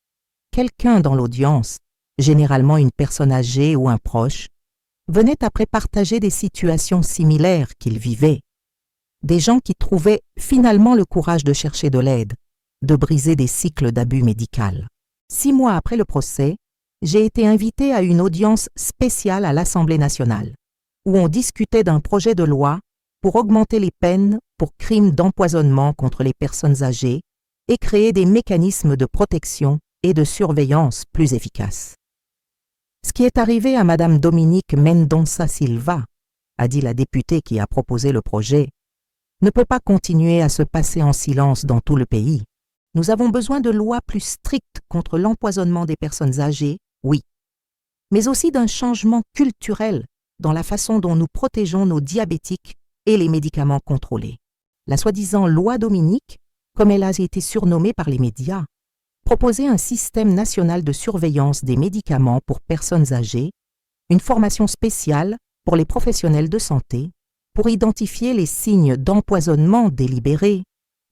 quelqu'un dans l'audience, généralement une personne âgée ou un proche, venait après partager des situations similaires qu'il vivait. Des gens qui trouvaient finalement le courage de chercher de l'aide, de briser des cycles d'abus médical. 6 mois après le procès, j'ai été invitée à une audience spéciale à l'Assemblée nationale, où on discutait d'un projet de loi pour augmenter les peines pour crimes d'empoisonnement contre les personnes âgées et créer des mécanismes de protection et de surveillance plus efficaces. Ce qui est arrivé à Madame Dominique Mendonça Silva, a dit la députée qui a proposé le projet, ne peut pas continuer à se passer en silence dans tout le pays. Nous avons besoin de lois plus strictes contre l'empoisonnement des personnes âgées, oui, mais aussi d'un changement culturel dans la façon dont nous protégeons nos diabétiques et les médicaments contrôlés. La soi-disant loi Dominique, comme elle a été surnommée par les médias, proposait un système national de surveillance des médicaments pour personnes âgées, une formation spéciale pour les professionnels de santé, pour identifier les signes d'empoisonnement délibéré,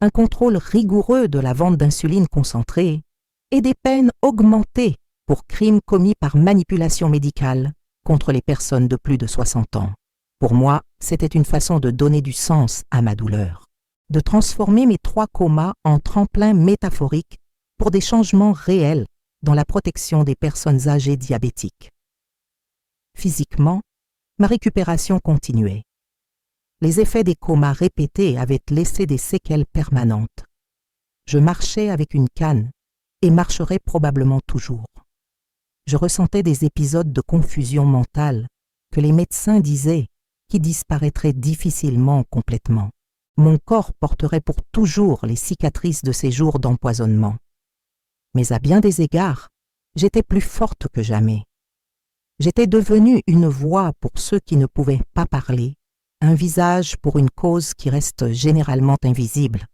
un contrôle rigoureux de la vente d'insuline concentrée et des peines augmentées pour crimes commis par manipulation médicale contre les personnes de plus de 60 ans. Pour moi, c'était une façon de donner du sens à ma douleur, de transformer mes 3 comas en tremplin métaphorique pour des changements réels dans la protection des personnes âgées diabétiques. Physiquement, ma récupération continuait. Les effets des comas répétés avaient laissé des séquelles permanentes. Je marchais avec une canne et marcherai probablement toujours. Je ressentais des épisodes de confusion mentale que les médecins disaient qui disparaîtraient difficilement complètement. Mon corps porterait pour toujours les cicatrices de ces jours d'empoisonnement. Mais à bien des égards, j'étais plus forte que jamais. J'étais devenue une voix pour ceux qui ne pouvaient pas parler, un visage pour une cause qui reste généralement invisible,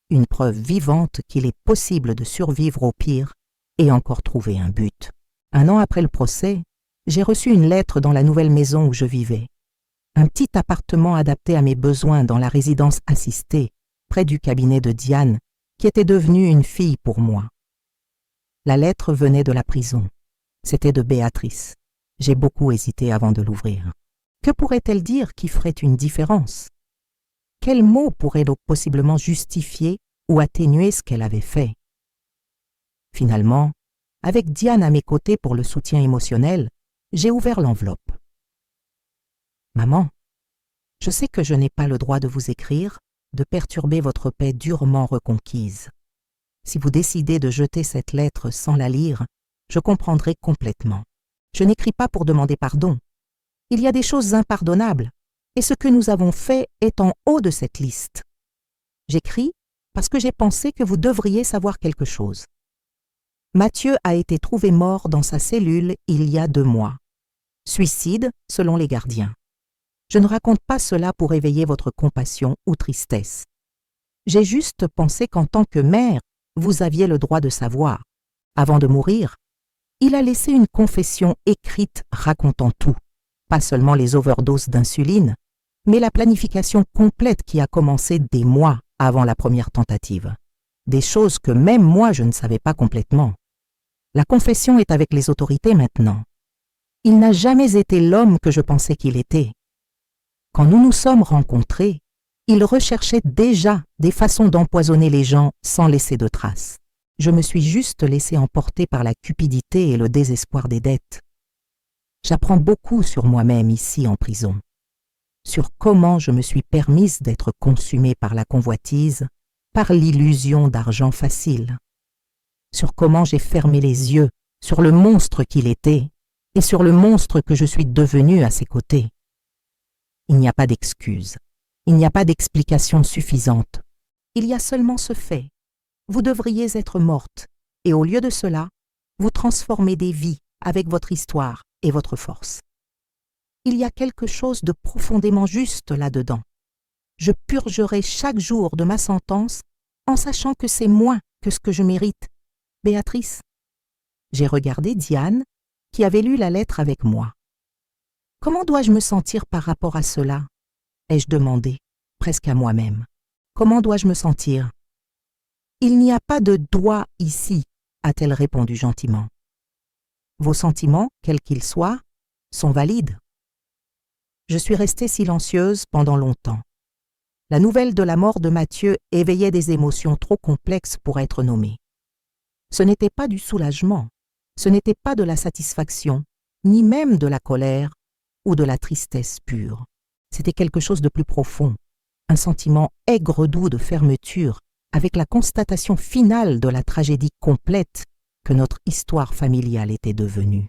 une preuve vivante qu'il est possible de survivre au pire et encore trouver un but. 1 an après le procès, j'ai reçu une lettre dans la nouvelle maison où je vivais. Un petit appartement adapté à mes besoins dans la résidence assistée, près du cabinet de Diane, qui était devenue une fille pour moi. La lettre venait de la prison. C'était de Béatrice. J'ai beaucoup hésité avant de l'ouvrir. Que pourrait-elle dire qui ferait une différence? Quels mots pourraient donc possiblement justifier ou atténuer ce qu'elle avait fait? Finalement, avec Diane à mes côtés pour le soutien émotionnel, j'ai ouvert l'enveloppe. « Maman, je sais que je n'ai pas le droit de vous écrire, de perturber votre paix durement reconquise. Si vous décidez de jeter cette lettre sans la lire, je comprendrai complètement. Je n'écris pas pour demander pardon. Il y a des choses impardonnables, et ce que nous avons fait est en haut de cette liste. J'écris parce que j'ai pensé que vous devriez savoir quelque chose. Mathieu a été trouvé mort dans sa cellule il y a 2 mois. Suicide selon les gardiens. Je ne raconte pas cela pour éveiller votre compassion ou tristesse. J'ai juste pensé qu'en tant que mère, vous aviez le droit de savoir. Avant de mourir, il a laissé une confession écrite racontant tout, pas seulement les overdoses d'insuline, mais la planification complète qui a commencé des mois avant la première tentative. Des choses que même moi je ne savais pas complètement. La confession est avec les autorités maintenant. Il n'a jamais été l'homme que je pensais qu'il était. Quand nous nous sommes rencontrés, il recherchait déjà des façons d'empoisonner les gens sans laisser de traces. Je me suis juste laissé emporter par la cupidité et le désespoir des dettes. J'apprends beaucoup sur moi-même ici en prison, sur comment je me suis permise d'être consumée par la convoitise, par l'illusion d'argent facile, sur comment j'ai fermé les yeux sur le monstre qu'il était et sur le monstre que je suis devenue à ses côtés. Il n'y a pas d'excuse, il n'y a pas d'explication suffisante. Il y a seulement ce fait. Vous devriez être morte, et au lieu de cela, vous transformez des vies avec votre histoire et votre force. Il y a quelque chose de profondément juste là-dedans. Je purgerai chaque jour de ma sentence en sachant que c'est moins que ce que je mérite. Béatrice. J'ai regardé Diane, qui avait lu la lettre avec moi. Comment dois-je me sentir par rapport à cela? Ai-je demandé, presque à moi-même. Comment dois-je me sentir? Il n'y a pas de doigt ici, a-t-elle répondu gentiment. Vos sentiments, quels qu'ils soient, sont valides. Je suis restée silencieuse pendant longtemps. La nouvelle de la mort de Mathieu éveillait des émotions trop complexes pour être nommées. Ce n'était pas du soulagement, ce n'était pas de la satisfaction, ni même de la colère ou de la tristesse pure. C'était quelque chose de plus profond, un sentiment aigre-doux de fermeture, avec la constatation finale de la tragédie complète que notre histoire familiale était devenue.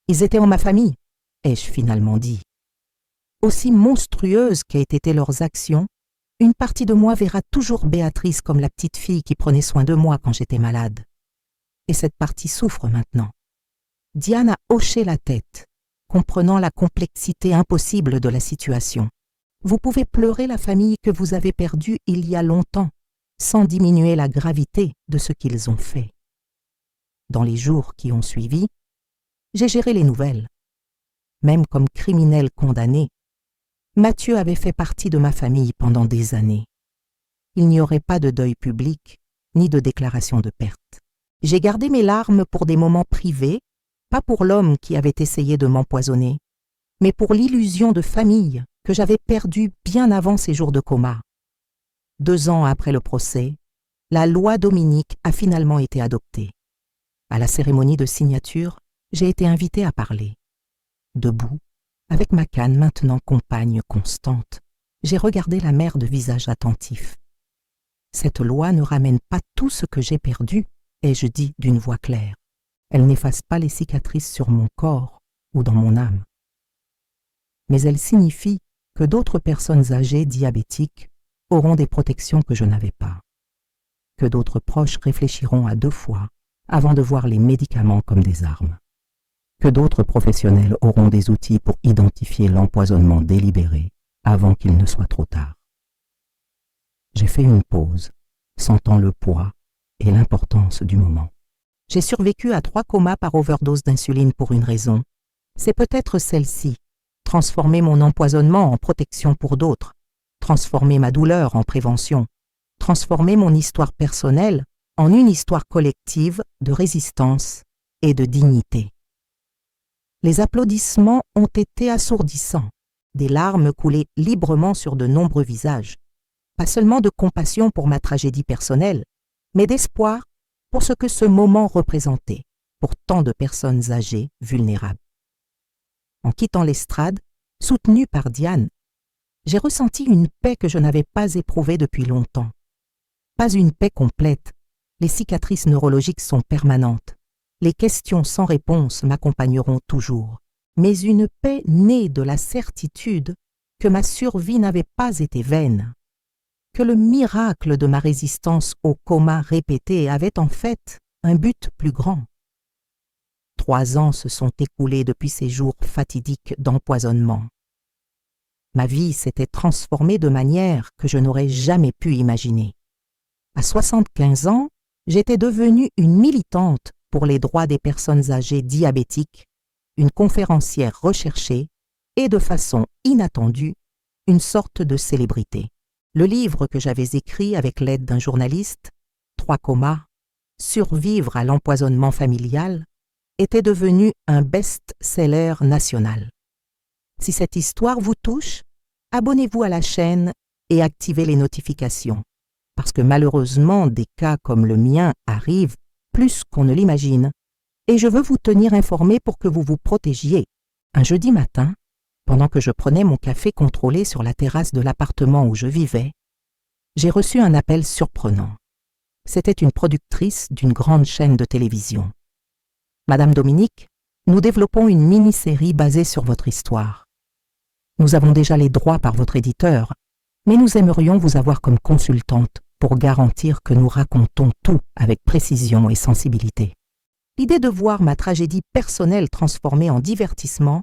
Ils étaient en ma famille, ai-je finalement dit. Aussi monstrueuses qu'aient été leurs actions, une partie de moi verra toujours Béatrice comme la petite fille qui prenait soin de moi quand j'étais malade. Et cette partie souffre maintenant. Diane a hoché la tête, comprenant la complexité impossible de la situation. Vous pouvez pleurer la famille que vous avez perdue il y a longtemps, sans diminuer la gravité de ce qu'ils ont fait. Dans les jours qui ont suivi, j'ai géré les nouvelles. Même comme criminel condamné, Mathieu avait fait partie de ma famille pendant des années. Il n'y aurait pas de deuil public, ni de déclaration de perte. J'ai gardé mes larmes pour des moments privés, pas pour l'homme qui avait essayé de m'empoisonner, mais pour l'illusion de famille que j'avais perdue bien avant ces jours de coma. 2 ans après le procès, la loi Dominique a finalement été adoptée. À la cérémonie de signature, j'ai été invitée à parler. Debout, avec ma canne maintenant compagne constante, j'ai regardé la mère de visage attentif. Cette loi ne ramène pas tout ce que j'ai perdu, ai-je dit d'une voix claire. Elle n'efface pas les cicatrices sur mon corps ou dans mon âme. Mais elle signifie que d'autres personnes âgées diabétiques auront des protections que je n'avais pas. Que d'autres proches réfléchiront à 2 fois avant de voir les médicaments comme des armes. Que d'autres professionnels auront des outils pour identifier l'empoisonnement délibéré avant qu'il ne soit trop tard. J'ai fait une pause, sentant le poids et l'importance du moment. J'ai survécu à 3 comas par overdose d'insuline pour une raison. C'est peut-être celle-ci, transformer mon empoisonnement en protection pour d'autres, transformer ma douleur en prévention, transformer mon histoire personnelle en une histoire collective de résistance et de dignité. Les applaudissements ont été assourdissants, des larmes coulaient librement sur de nombreux visages, pas seulement de compassion pour ma tragédie personnelle, mais d'espoir pour ce que ce moment représentait pour tant de personnes âgées vulnérables. En quittant l'estrade, soutenue par Diane, j'ai ressenti une paix que je n'avais pas éprouvée depuis longtemps. Pas une paix complète, les cicatrices neurologiques sont permanentes. Les questions sans réponse m'accompagneront toujours, mais une paix née de la certitude que ma survie n'avait pas été vaine, que le miracle de ma résistance au coma répété avait en fait un but plus grand. 3 ans se sont écoulés depuis ces jours fatidiques d'empoisonnement. Ma vie s'était transformée de manière que je n'aurais jamais pu imaginer. À 75 ans, j'étais devenue une militante pour les droits des personnes âgées diabétiques, une conférencière recherchée et, de façon inattendue, une sorte de célébrité. Le livre que j'avais écrit avec l'aide d'un journaliste, 3 comas, Survivre à l'empoisonnement familial, était devenu un best-seller national. Si cette histoire vous touche, abonnez-vous à la chaîne et activez les notifications, parce que malheureusement des cas comme le mien arrivent plus qu'on ne l'imagine, et je veux vous tenir informé pour que vous vous protégiez. Un jeudi matin, pendant que je prenais mon café contrôlé sur la terrasse de l'appartement où je vivais, j'ai reçu un appel surprenant. C'était une productrice d'une grande chaîne de télévision. « Madame Dominique, nous développons une mini-série basée sur votre histoire. Nous avons déjà les droits par votre éditeur, mais nous aimerions vous avoir comme consultante pour garantir que nous racontons tout avec précision et sensibilité. » L'idée de voir ma tragédie personnelle transformée en divertissement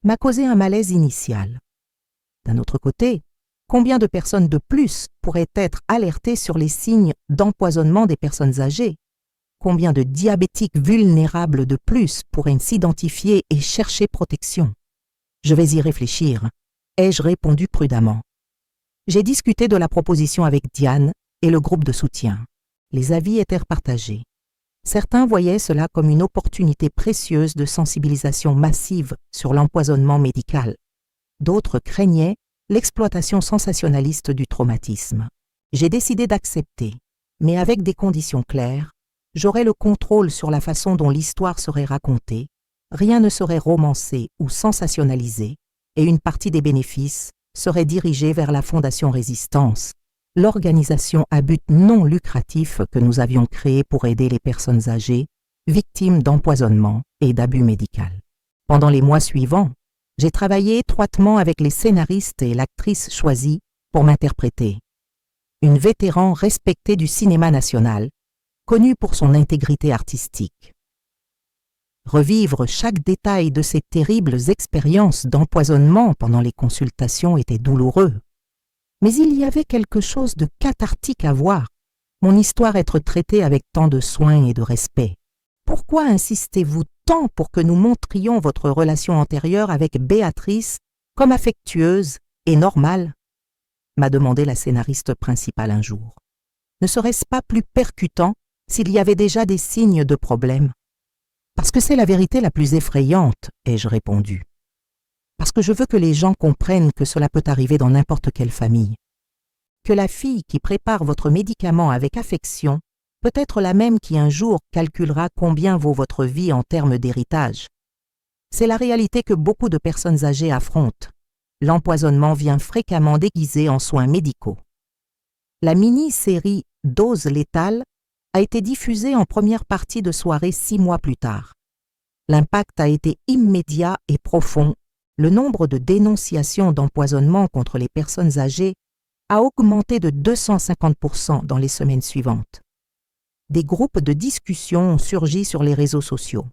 m'a causé un malaise initial. D'un autre côté, combien de personnes de plus pourraient être alertées sur les signes d'empoisonnement des personnes âgées? Combien de diabétiques vulnérables de plus pourraient s'identifier et chercher protection? Je vais y réfléchir, ai-je répondu prudemment. J'ai discuté de la proposition avec Diane et le groupe de soutien. Les avis étaient partagés. Certains voyaient cela comme une opportunité précieuse de sensibilisation massive sur l'empoisonnement médical. D'autres craignaient l'exploitation sensationnaliste du traumatisme. J'ai décidé d'accepter, mais avec des conditions claires. J'aurais le contrôle sur la façon dont l'histoire serait racontée, rien ne serait romancé ou sensationnalisé, et une partie des bénéfices serait dirigée vers la Fondation Résistance, l'organisation à but non lucratif que nous avions créée pour aider les personnes âgées, victimes d'empoisonnement et d'abus médicaux. Pendant les mois suivants, j'ai travaillé étroitement avec les scénaristes et l'actrice choisie pour m'interpréter. Une vétéran respectée du cinéma national, connue pour son intégrité artistique. Revivre chaque détail de ces terribles expériences d'empoisonnement pendant les consultations était douloureux. Mais il y avait quelque chose de cathartique à voir, mon histoire être traitée avec tant de soin et de respect. Pourquoi insistez-vous tant pour que nous montrions votre relation antérieure avec Béatrice comme affectueuse et normale? M'a demandé la scénariste principale un jour. Ne serait-ce pas plus percutant s'il y avait déjà des signes de problème? Parce que c'est la vérité la plus effrayante, ai-je répondu. Parce que je veux que les gens comprennent que cela peut arriver dans n'importe quelle famille. Que la fille qui prépare votre médicament avec affection peut être la même qui un jour calculera combien vaut votre vie en termes d'héritage. C'est la réalité que beaucoup de personnes âgées affrontent. L'empoisonnement vient fréquemment déguisé en soins médicaux. La mini-série « Dose létale » a été diffusée en première partie de soirée 6 mois plus tard. L'impact a été immédiat et profond. Le nombre de dénonciations d'empoisonnement contre les personnes âgées a augmenté de 250% dans les semaines suivantes. Des groupes de discussion ont surgi sur les réseaux sociaux.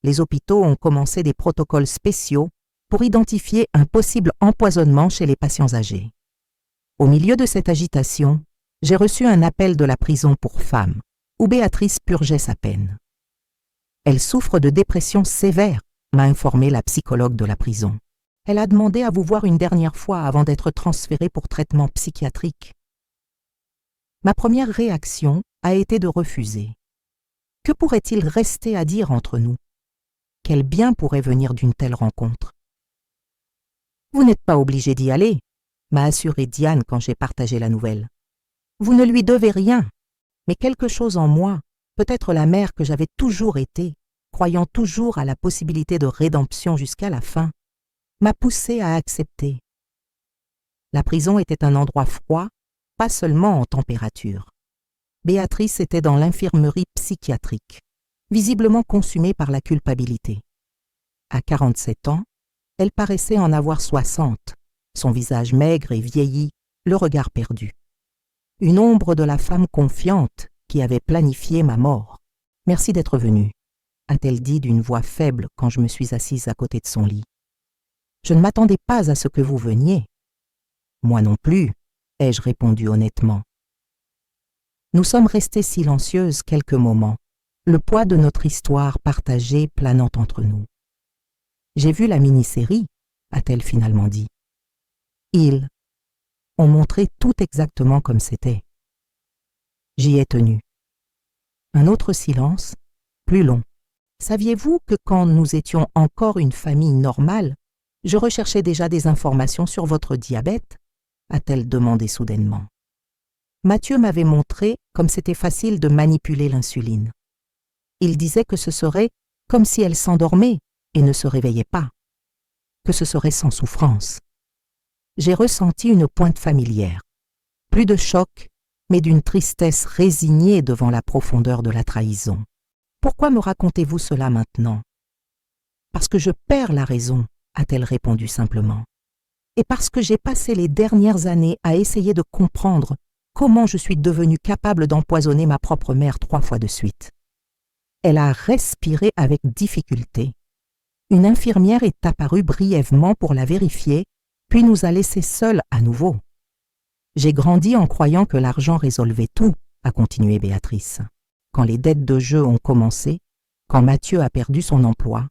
Les hôpitaux ont commencé des protocoles spéciaux pour identifier un possible empoisonnement chez les patients âgés. Au milieu de cette agitation, j'ai reçu un appel de la prison pour femmes, où Béatrice purgeait sa peine. Elle souffre de dépression sévère, m'a informé la psychologue de la prison. Elle a demandé à vous voir une dernière fois avant d'être transférée pour traitement psychiatrique. Ma première réaction a été de refuser. Que pourrait-il rester à dire entre nous? Quel bien pourrait venir d'une telle rencontre? Vous n'êtes pas obligé d'y aller, m'a assuré Diane quand j'ai partagé la nouvelle. Vous ne lui devez rien, mais quelque chose en moi, peut-être la mère que j'avais toujours été, croyant toujours à la possibilité de rédemption jusqu'à la fin, m'a poussé à accepter. La prison était un endroit froid, pas seulement en température. Béatrice était dans l'infirmerie psychiatrique, visiblement consumée par la culpabilité. À 47 ans, elle paraissait en avoir 60, son visage maigre et vieilli, le regard perdu. Une ombre de la femme confiante qui avait planifié ma mort. « Merci d'être venue », a-t-elle dit d'une voix faible quand je me suis assise à côté de son lit. Je ne m'attendais pas à ce que vous veniez. Moi non plus, ai-je répondu honnêtement. Nous sommes restées silencieuses quelques moments, le poids de notre histoire partagée planant entre nous. J'ai vu la mini-série, a-t-elle finalement dit. Ils ont montré tout exactement comme c'était. J'y ai tenu. Un autre silence, plus long. Saviez-vous que quand nous étions encore une famille normale, je recherchais déjà des informations sur votre diabète? A-t-elle demandé soudainement. Mathieu m'avait montré comme c'était facile de manipuler l'insuline. Il disait que ce serait comme si elle s'endormait et ne se réveillait pas, que ce serait sans souffrance. J'ai ressenti une pointe familière, plus de choc, mais d'une tristesse résignée devant la profondeur de la trahison. Pourquoi me racontez-vous cela maintenant? Parce que je perds la raison, a-t-elle répondu simplement. Et parce que j'ai passé les dernières années à essayer de comprendre comment je suis devenue capable d'empoisonner ma propre mère 3 fois de suite. Elle a respiré avec difficulté. Une infirmière est apparue brièvement pour la vérifier, puis nous a laissés seuls à nouveau. J'ai grandi en croyant que l'argent résolvait tout, a continué Béatrice. Quand les dettes de jeu ont commencé, quand Mathieu a perdu son emploi,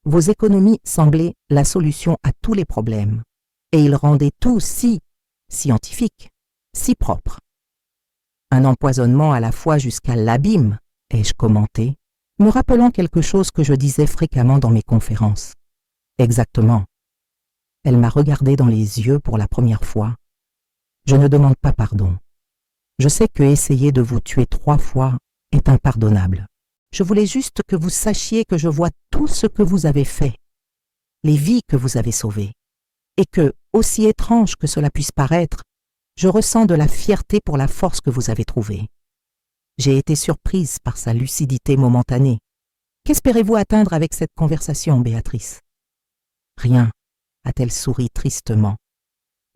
vos économies semblaient la solution à tous les problèmes. Et ils rendaient tout si scientifique, si propre. Un empoisonnement à la fois jusqu'à l'abîme, ai-je commenté, me rappelant quelque chose que je disais fréquemment dans mes conférences. Exactement. Elle m'a regardé dans les yeux pour la première fois. Je ne demande pas pardon. Je sais que essayer de vous tuer 3 fois est impardonnable. Je voulais juste que vous sachiez que je vois tout ce que vous avez fait, les vies que vous avez sauvées, et que, aussi étrange que cela puisse paraître, je ressens de la fierté pour la force que vous avez trouvée. J'ai été surprise par sa lucidité momentanée. Qu'espérez-vous atteindre avec cette conversation, Béatrice? Rien, a-t-elle souri tristement.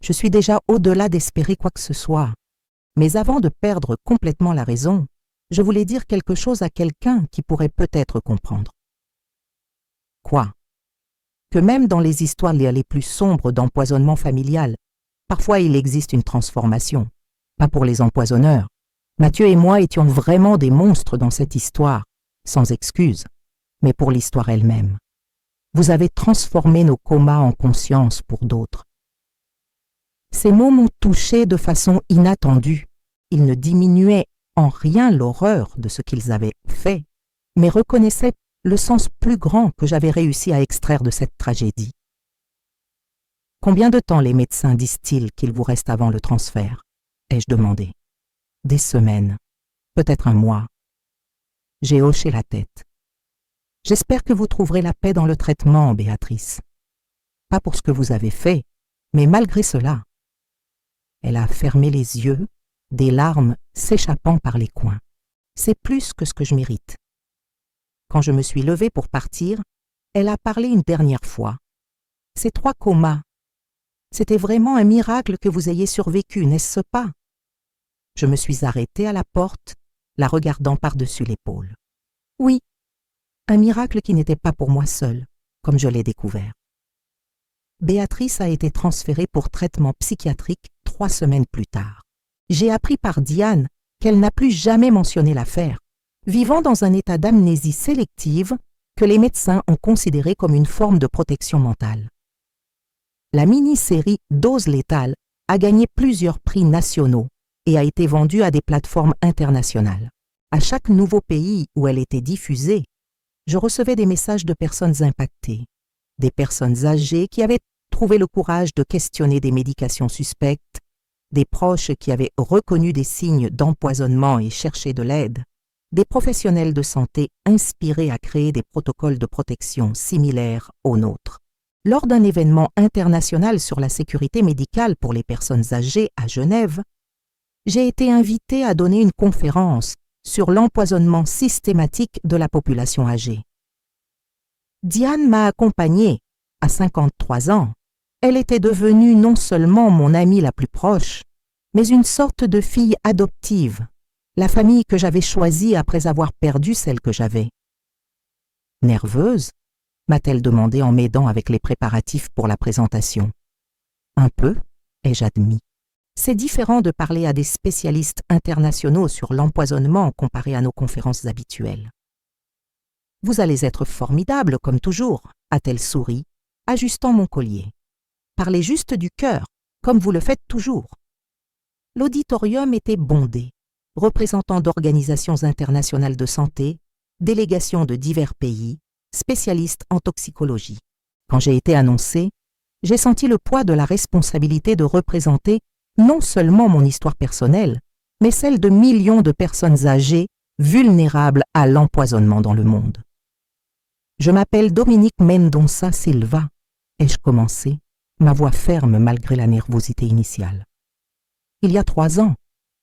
Je suis déjà au-delà d'espérer quoi que ce soit. Mais avant de perdre complètement la raison, je voulais dire quelque chose à quelqu'un qui pourrait peut-être comprendre. Quoi? Que même dans les histoires les plus sombres d'empoisonnement familial, parfois il existe une transformation. Pas pour les empoisonneurs. Mathieu et moi étions vraiment des monstres dans cette histoire, sans excuse, mais pour l'histoire elle-même. Vous avez transformé nos comas en conscience pour d'autres. Ces mots m'ont touché de façon inattendue. Ils ne diminuaient en rien l'horreur de ce qu'ils avaient fait, mais reconnaissaient le sens plus grand que j'avais réussi à extraire de cette tragédie. Combien de temps les médecins disent-ils qu'il vous reste avant le transfert? Ai-je demandé. Des semaines, peut-être un mois. J'ai hoché la tête. J'espère que vous trouverez la paix dans le traitement, Béatrice. Pas pour ce que vous avez fait, mais malgré cela. Elle a fermé les yeux, des larmes s'échappant par les coins. C'est plus que ce que je mérite. Quand je me suis levée pour partir, elle a parlé une dernière fois. Ces 3 comas, c'était vraiment un miracle que vous ayez survécu, n'est-ce pas? Je me suis arrêtée à la porte, la regardant par-dessus l'épaule. Oui, un miracle qui n'était pas pour moi seule, comme je l'ai découvert. Béatrice a été transférée pour traitement psychiatrique 3 semaines plus tard. J'ai appris par Diane qu'elle n'a plus jamais mentionné l'affaire, vivant dans un état d'amnésie sélective que les médecins ont considéré comme une forme de protection mentale. La mini-série Dose létale a gagné plusieurs prix nationaux et a été vendue à des plateformes internationales. À chaque nouveau pays où elle était diffusée, je recevais des messages de personnes impactées, des personnes âgées qui avaient trouvé le courage de questionner des médications suspectes, des proches qui avaient reconnu des signes d'empoisonnement et cherché de l'aide, des professionnels de santé inspirés à créer des protocoles de protection similaires aux nôtres. Lors d'un événement international sur la sécurité médicale pour les personnes âgées à Genève, j'ai été invitée à donner une conférence sur l'empoisonnement systématique de la population âgée. Diane m'a accompagnée. À 53 ans, elle était devenue non seulement mon amie la plus proche, mais une sorte de fille adoptive, la famille que j'avais choisie après avoir perdu celle que j'avais. Nerveuse, m'a-t-elle demandé en m'aidant avec les préparatifs pour la présentation. Un peu, ai-je admis. C'est différent de parler à des spécialistes internationaux sur l'empoisonnement comparé à nos conférences habituelles. Vous allez être formidable, comme toujours, a-t-elle souri, ajustant mon collier. Parlez juste du cœur, comme vous le faites toujours. L'auditorium était bondé, représentants d'organisations internationales de santé, délégations de divers pays, spécialistes en toxicologie. Quand j'ai été annoncé, j'ai senti le poids de la responsabilité de représenter non seulement mon histoire personnelle, mais celle de millions de personnes âgées vulnérables à l'empoisonnement dans le monde. Je m'appelle Dominique Mendonça Silva, ai-je commencé, ma voix ferme malgré la nervosité initiale. Il y a 3 ans,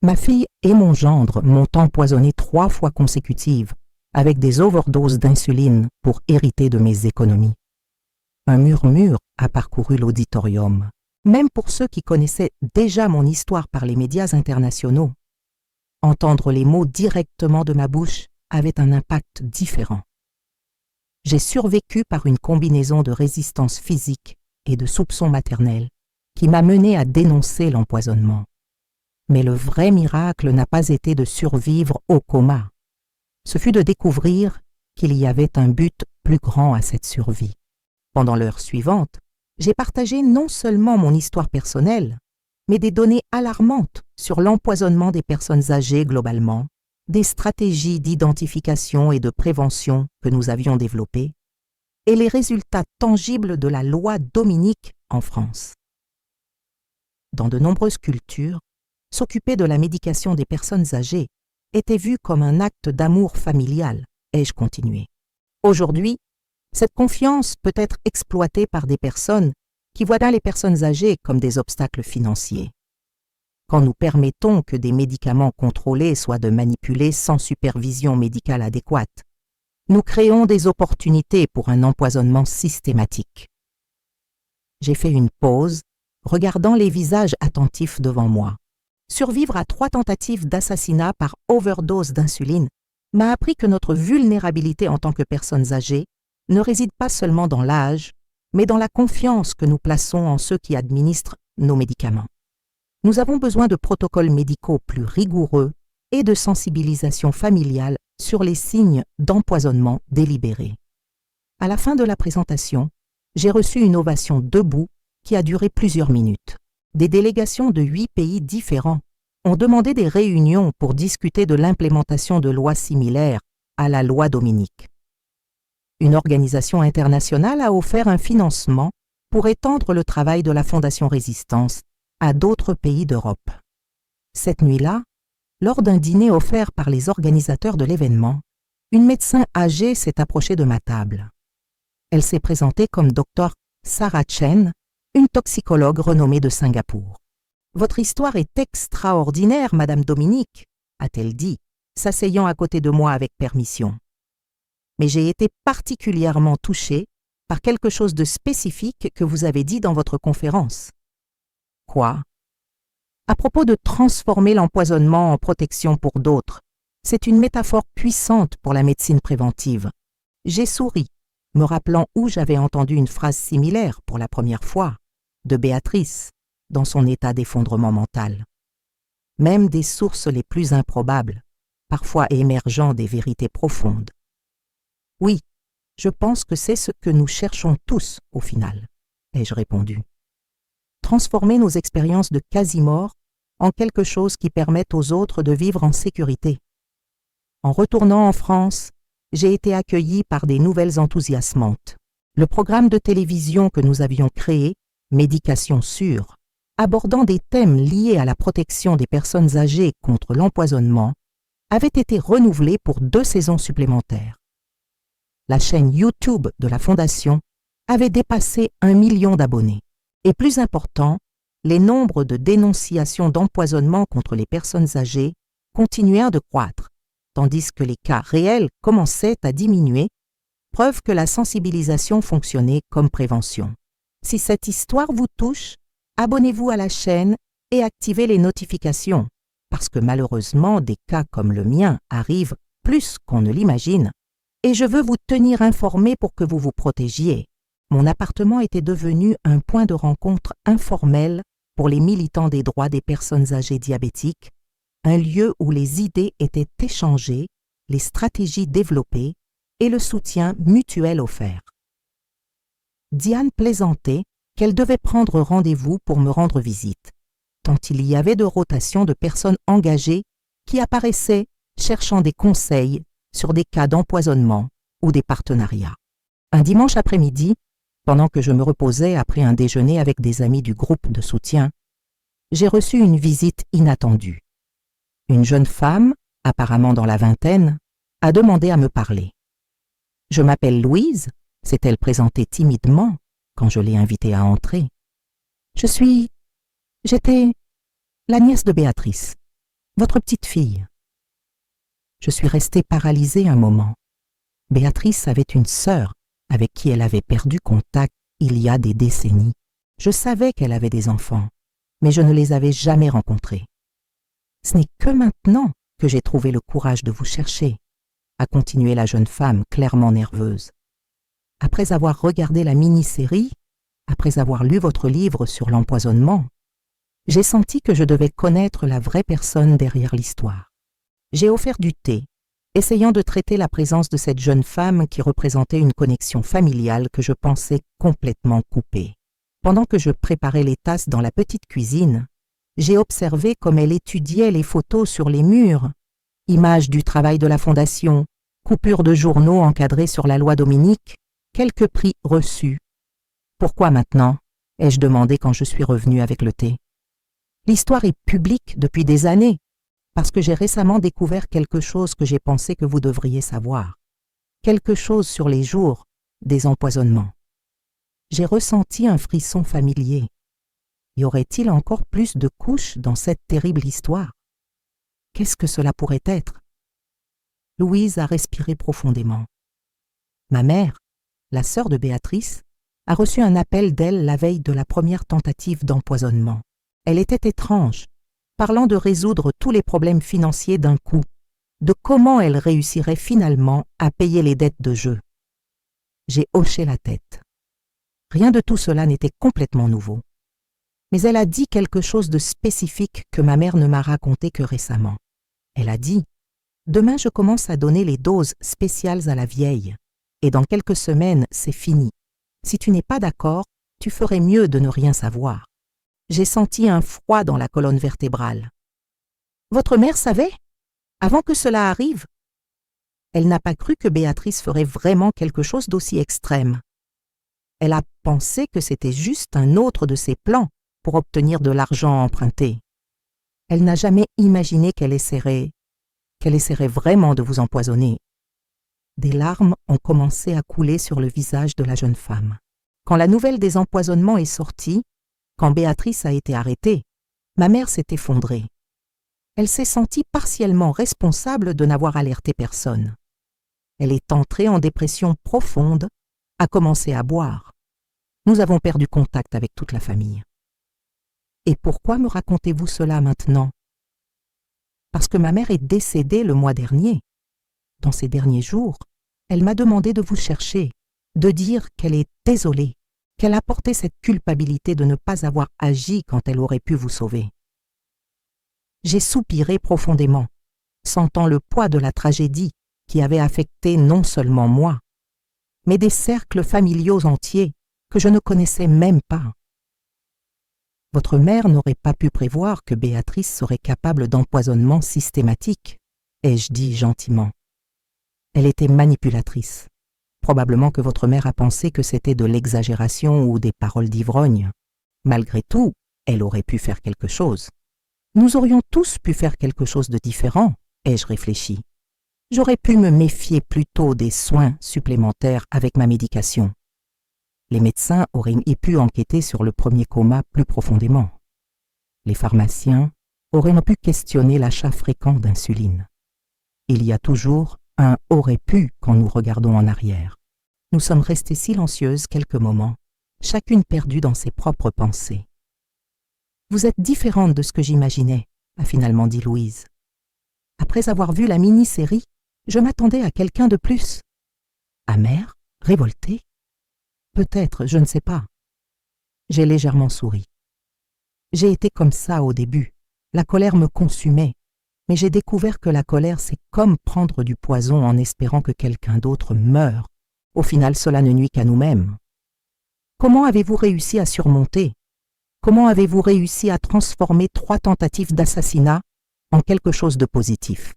ma fille et mon gendre m'ont empoisonné 3 fois consécutives avec des overdoses d'insuline pour hériter de mes économies. Un murmure a parcouru l'auditorium, même pour ceux qui connaissaient déjà mon histoire par les médias internationaux. Entendre les mots directement de ma bouche avait un impact différent. J'ai survécu par une combinaison de résistance physique et de soupçons maternels qui m'a mené à dénoncer l'empoisonnement. Mais le vrai miracle n'a pas été de survivre au coma. Ce fut de découvrir qu'il y avait un but plus grand à cette survie. Pendant l'heure suivante, j'ai partagé non seulement mon histoire personnelle, mais des données alarmantes sur l'empoisonnement des personnes âgées globalement, des stratégies d'identification et de prévention que nous avions développées, et les résultats tangibles de la loi Dominique en France. Dans de nombreuses cultures, s'occuper de la médication des personnes âgées était vu comme un acte d'amour familial, ai-je continué. Aujourd'hui, cette confiance peut être exploitée par des personnes qui voient les personnes âgées comme des obstacles financiers. Quand nous permettons que des médicaments contrôlés soient manipulés sans supervision médicale adéquate, nous créons des opportunités pour un empoisonnement systématique. J'ai fait une pause, regardant les visages attentifs devant moi. Survivre à 3 tentatives d'assassinat par overdose d'insuline m'a appris que notre vulnérabilité en tant que personnes âgées ne réside pas seulement dans l'âge, mais dans la confiance que nous plaçons en ceux qui administrent nos médicaments. Nous avons besoin de protocoles médicaux plus rigoureux et de sensibilisation familiale sur les signes d'empoisonnement délibéré. À la fin de la présentation, j'ai reçu une ovation debout qui a duré plusieurs minutes. Des délégations de 8 pays différents ont demandé des réunions pour discuter de l'implémentation de lois similaires à la loi Dominique. Une organisation internationale a offert un financement pour étendre le travail de la Fondation Résistance à d'autres pays d'Europe. Cette nuit-là, lors d'un dîner offert par les organisateurs de l'événement, une médecin âgée s'est approchée de ma table. Elle s'est présentée comme Dr Sarah Chen, une toxicologue renommée de Singapour. « Votre histoire est extraordinaire, Madame Dominique », a-t-elle dit, s'asseyant à côté de moi avec permission. Mais j'ai été particulièrement touchée par quelque chose de spécifique que vous avez dit dans votre conférence. Quoi? À propos de transformer l'empoisonnement en protection pour d'autres, c'est une métaphore puissante pour la médecine préventive. J'ai souri, me rappelant où j'avais entendu une phrase similaire pour la première fois, de Béatrice, dans son état d'effondrement mental. Même des sources les plus improbables, parfois émergeant des vérités profondes. Oui, je pense que c'est ce que nous cherchons tous au final, ai-je répondu. Transformer nos expériences de quasi-mort en quelque chose qui permette aux autres de vivre en sécurité. En retournant en France, j'ai été accueillie par des nouvelles enthousiasmantes. Le programme de télévision que nous avions créé, Médication sûre, abordant des thèmes liés à la protection des personnes âgées contre l'empoisonnement, avait été renouvelé pour 2 saisons supplémentaires. La chaîne YouTube de la Fondation avait dépassé 1 million d'abonnés. Et plus important, les nombres de dénonciations d'empoisonnement contre les personnes âgées continuèrent de croître, tandis que les cas réels commençaient à diminuer, preuve que la sensibilisation fonctionnait comme prévention. Si cette histoire vous touche, abonnez-vous à la chaîne et activez les notifications, parce que malheureusement des cas comme le mien arrivent plus qu'on ne l'imagine. Et je veux vous tenir informé pour que vous vous protégiez. Mon appartement était devenu un point de rencontre informel pour les militants des droits des personnes âgées diabétiques, un lieu où les idées étaient échangées, les stratégies développées et le soutien mutuel offert. Diane plaisantait qu'elle devait prendre rendez-vous pour me rendre visite, tant il y avait de rotation de personnes engagées qui apparaissaient cherchant des conseils sur des cas d'empoisonnement ou des partenariats. Un dimanche après-midi, pendant que je me reposais après un déjeuner avec des amis du groupe de soutien, j'ai reçu une visite inattendue. Une jeune femme, apparemment dans la vingtaine, a demandé à me parler. « Je m'appelle Louise », s'est-elle présentée timidement quand je l'ai invitée à entrer. « J'étais la nièce de Béatrice, votre petite fille. » Je suis restée paralysée un moment. Béatrice avait une sœur avec qui elle avait perdu contact il y a des décennies. Je savais qu'elle avait des enfants, mais je ne les avais jamais rencontrés. « Ce n'est que maintenant que j'ai trouvé le courage de vous chercher », a continué la jeune femme clairement nerveuse. « Après avoir regardé la mini-série, après avoir lu votre livre sur l'empoisonnement, j'ai senti que je devais connaître la vraie personne derrière l'histoire. J'ai offert du thé, essayant de traiter la présence de cette jeune femme qui représentait une connexion familiale que je pensais complètement coupée. Pendant que je préparais les tasses dans la petite cuisine, j'ai observé comme elle étudiait les photos sur les murs, images du travail de la Fondation, coupures de journaux encadrés sur la loi Dominique, quelques prix reçus. « Pourquoi maintenant ?» ai-je demandé quand je suis revenue avec le thé. « L'histoire est publique depuis des années, parce que j'ai récemment découvert quelque chose que j'ai pensé que vous devriez savoir. Quelque chose sur les jours des empoisonnements. J'ai ressenti un frisson familier. Y aurait-il encore plus de couches dans cette terrible histoire? Qu'est-ce que cela pourrait être? » Louise a respiré profondément. Ma mère, la sœur de Béatrice, a reçu un appel d'elle la veille de la première tentative d'empoisonnement. Elle était étrange, parlant de résoudre tous les problèmes financiers d'un coup, de comment elle réussirait finalement à payer les dettes de jeu. J'ai hoché la tête. Rien de tout cela n'était complètement nouveau. Mais elle a dit quelque chose de spécifique que ma mère ne m'a raconté que récemment. Elle a dit « Demain, je commence à donner les doses spéciales à la vieille, et dans quelques semaines, c'est fini. Si tu n'es pas d'accord, tu ferais mieux de ne rien savoir. » J'ai senti un froid dans la colonne vertébrale. « Votre mère savait? Avant que cela arrive? » Elle n'a pas cru que Béatrice ferait vraiment quelque chose d'aussi extrême. Elle a pensé que c'était juste un autre de ses plans pour obtenir de l'argent emprunté. Elle n'a jamais imaginé qu'elle essaierait vraiment de vous empoisonner. Des larmes ont commencé à couler sur le visage de la jeune femme. Quand la nouvelle des empoisonnements est sortie, quand Béatrice a été arrêtée, ma mère s'est effondrée. Elle s'est sentie partiellement responsable de n'avoir alerté personne. Elle est entrée en dépression profonde, a commencé à boire. Nous avons perdu contact avec toute la famille. Et pourquoi me racontez-vous cela maintenant? Parce que ma mère est décédée le mois dernier. Dans ces derniers jours, elle m'a demandé de vous chercher, de dire qu'elle est désolée, qu'elle a porté cette culpabilité de ne pas avoir agi quand elle aurait pu vous sauver. J'ai soupiré profondément, sentant le poids de la tragédie qui avait affecté non seulement moi, mais des cercles familiaux entiers que je ne connaissais même pas. Votre mère n'aurait pas pu prévoir que Béatrice serait capable d'empoisonnement systématique, ai-je dit gentiment. Elle était manipulatrice. Probablement que votre mère a pensé que c'était de l'exagération ou des paroles d'ivrogne. Malgré tout, elle aurait pu faire quelque chose. Nous aurions tous pu faire quelque chose de différent, ai-je réfléchi. J'aurais pu me méfier plutôt des soins supplémentaires avec ma médication. Les médecins auraient pu enquêter sur le premier coma plus profondément. Les pharmaciens auraient pu questionner l'achat fréquent d'insuline. Il y a toujours un « aurait pu » quand nous regardons en arrière. Nous sommes restées silencieuses quelques moments, chacune perdue dans ses propres pensées. « Vous êtes différente de ce que j'imaginais », a finalement dit Louise. « Après avoir vu la mini-série, je m'attendais à quelqu'un de plus. Amère? Révoltée? Peut-être, je ne sais pas. J'ai légèrement souri. J'ai été comme ça au début. La colère me consumait. Mais j'ai découvert que la colère, c'est comme prendre du poison en espérant que quelqu'un d'autre meure. Au final, cela ne nuit qu'à nous-mêmes. Comment avez-vous réussi à surmonter? Comment avez-vous réussi à transformer 3 tentatives d'assassinat en quelque chose de positif?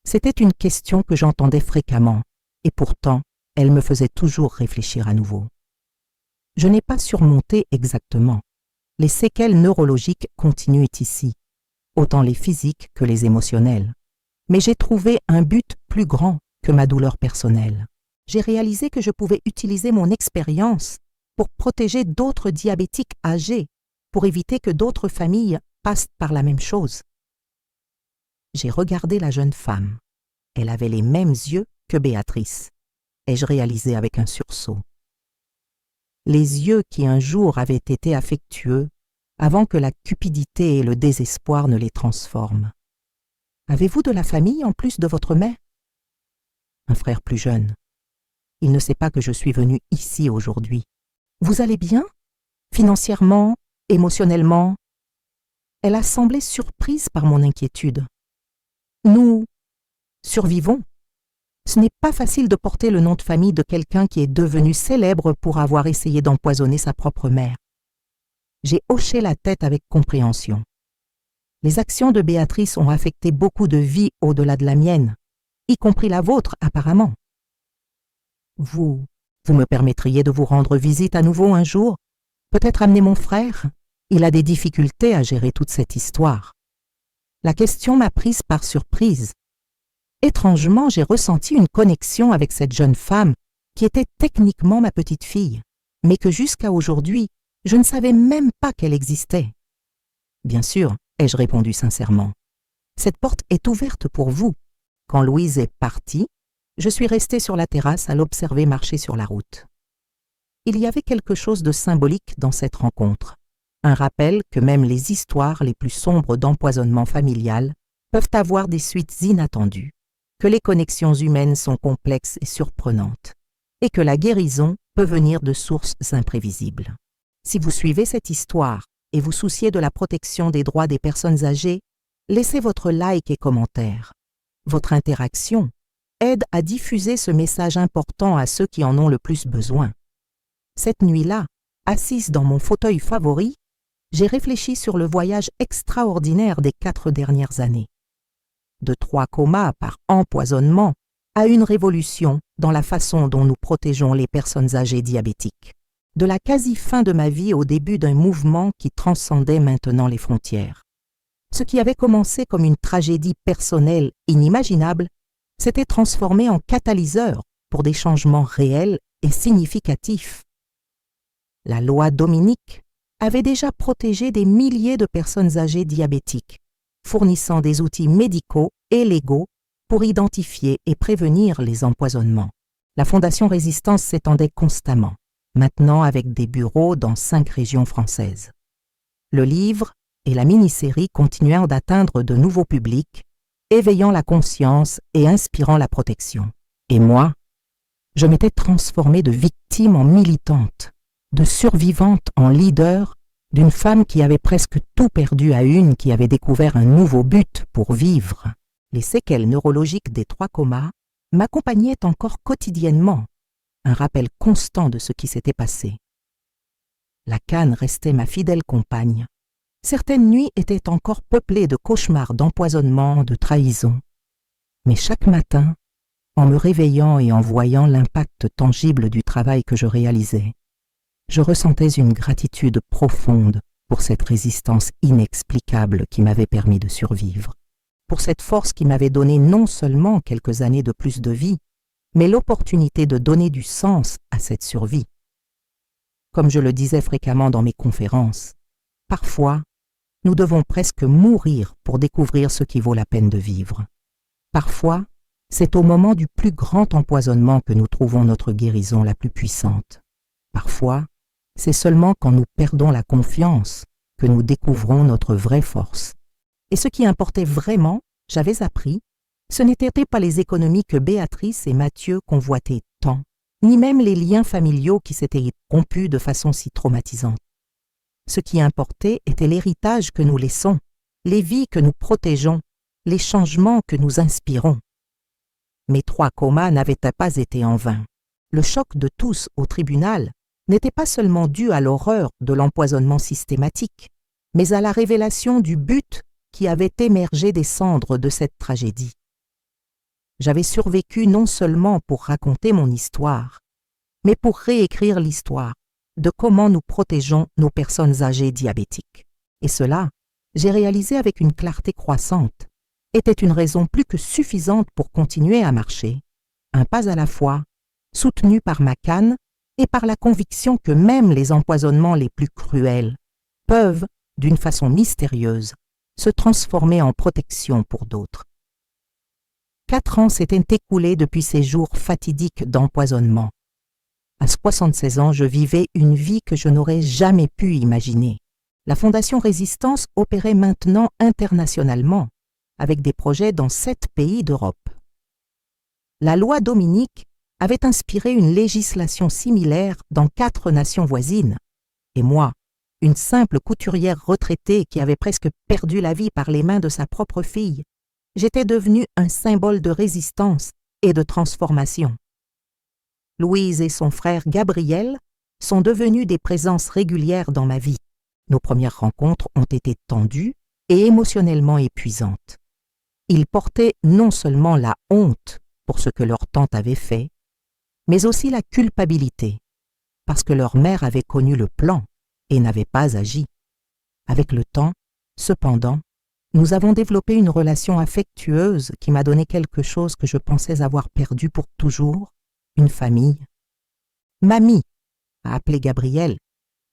C'était une question que j'entendais fréquemment, et pourtant, elle me faisait toujours réfléchir à nouveau. Je n'ai pas surmonté exactement. Les séquelles neurologiques continuent ici, autant les physiques que les émotionnelles. Mais j'ai trouvé un but plus grand que ma douleur personnelle. J'ai réalisé que je pouvais utiliser mon expérience pour protéger d'autres diabétiques âgés, pour éviter que d'autres familles passent par la même chose. J'ai regardé la jeune femme. Elle avait les mêmes yeux que Béatrice. Ai-je réalisé avec un sursaut. Les yeux qui un jour avaient été affectueux avant que la cupidité et le désespoir ne les transforment. Avez-vous de la famille en plus de votre mère? Un frère plus jeune. Il ne sait pas que je suis venue ici aujourd'hui. Vous allez bien? Financièrement? Émotionnellement? Elle a semblé surprise par mon inquiétude. Nous survivons. Ce n'est pas facile de porter le nom de famille de quelqu'un qui est devenu célèbre pour avoir essayé d'empoisonner sa propre mère. J'ai hoché la tête avec compréhension. Les actions de Béatrice ont affecté beaucoup de vies au-delà de la mienne, y compris la vôtre apparemment. Vous me permettriez de vous rendre visite à nouveau un jour? Peut-être amener mon frère? Il a des difficultés à gérer toute cette histoire. La question m'a prise par surprise. Étrangement, j'ai ressenti une connexion avec cette jeune femme qui était techniquement ma petite fille, mais que jusqu'à aujourd'hui, je ne savais même pas qu'elle existait. Bien sûr, ai-je répondu sincèrement. Cette porte est ouverte pour vous. Quand Louise est partie, je suis restée sur la terrasse à l'observer marcher sur la route. Il y avait quelque chose de symbolique dans cette rencontre, un rappel que même les histoires les plus sombres d'empoisonnement familial peuvent avoir des suites inattendues, que les connexions humaines sont complexes et surprenantes, et que la guérison peut venir de sources imprévisibles. Si vous suivez cette histoire et vous souciez de la protection des droits des personnes âgées, laissez votre like et commentaire. Votre interaction aide à diffuser ce message important à ceux qui en ont le plus besoin. Cette nuit-là, assise dans mon fauteuil favori, j'ai réfléchi sur le voyage extraordinaire des 4 dernières années. De 3 comas par empoisonnement à une révolution dans la façon dont nous protégeons les personnes âgées diabétiques. De la quasi-fin de ma vie au début d'un mouvement qui transcendait maintenant les frontières. Ce qui avait commencé comme une tragédie personnelle inimaginable s'était transformé en catalyseur pour des changements réels et significatifs. La loi Dominique avait déjà protégé des milliers de personnes âgées diabétiques, fournissant des outils médicaux et légaux pour identifier et prévenir les empoisonnements. La Fondation Résistance s'étendait constamment, maintenant avec des bureaux dans 5 régions françaises. Le livre et la mini-série continuèrent d'atteindre de nouveaux publics, éveillant la conscience et inspirant la protection. Et moi, je m'étais transformée de victime en militante, de survivante en leader, d'une femme qui avait presque tout perdu à une qui avait découvert un nouveau but pour vivre. Les séquelles neurologiques des 3 comas m'accompagnaient encore quotidiennement, un rappel constant de ce qui s'était passé. La canne restait ma fidèle compagne. Certaines nuits étaient encore peuplées de cauchemars d'empoisonnement, de trahison. Mais chaque matin, en me réveillant et en voyant l'impact tangible du travail que je réalisais, je ressentais une gratitude profonde pour cette résistance inexplicable qui m'avait permis de survivre, pour cette force qui m'avait donné non seulement quelques années de plus de vie, mais l'opportunité de donner du sens à cette survie. Comme je le disais fréquemment dans mes conférences, parfois, nous devons presque mourir pour découvrir ce qui vaut la peine de vivre. Parfois, c'est au moment du plus grand empoisonnement que nous trouvons notre guérison la plus puissante. Parfois, c'est seulement quand nous perdons la confiance que nous découvrons notre vraie force. Et ce qui importait vraiment, j'avais appris, Ce n'étaient pas les économies que Béatrice et Mathieu convoitaient tant, ni même les liens familiaux qui s'étaient rompus de façon si traumatisante. Ce qui importait était l'héritage que nous laissons, les vies que nous protégeons, les changements que nous inspirons. Mes 3 comas n'avaient pas été en vain. Le choc de tous au tribunal n'était pas seulement dû à l'horreur de l'empoisonnement systématique, mais à la révélation du but qui avait émergé des cendres de cette tragédie. J'avais survécu non seulement pour raconter mon histoire, mais pour réécrire l'histoire de comment nous protégeons nos personnes âgées diabétiques. Et cela, j'ai réalisé avec une clarté croissante, était une raison plus que suffisante pour continuer à marcher, un pas à la fois, soutenu par ma canne et par la conviction que même les empoisonnements les plus cruels peuvent, d'une façon mystérieuse, se transformer en protection pour d'autres. 4 ans s'étaient écoulés depuis ces jours fatidiques d'empoisonnement. À 76 ans, je vivais une vie que je n'aurais jamais pu imaginer. La Fondation Résistance opérait maintenant internationalement, avec des projets dans 7 pays d'Europe. La loi Dominique avait inspiré une législation similaire dans 4 nations voisines, et moi, une simple couturière retraitée qui avait presque perdu la vie par les mains de sa propre fille, j'étais devenue un symbole de résistance et de transformation. Louise et son frère Gabriel sont devenus des présences régulières dans ma vie. Nos premières rencontres ont été tendues et émotionnellement épuisantes. Ils portaient non seulement la honte pour ce que leur tante avait fait, mais aussi la culpabilité, parce que leur mère avait connu le plan et n'avait pas agi. Avec le temps, cependant, nous avons développé une relation affectueuse qui m'a donné quelque chose que je pensais avoir perdu pour toujours, une famille. Mamie, a appelé Gabriel.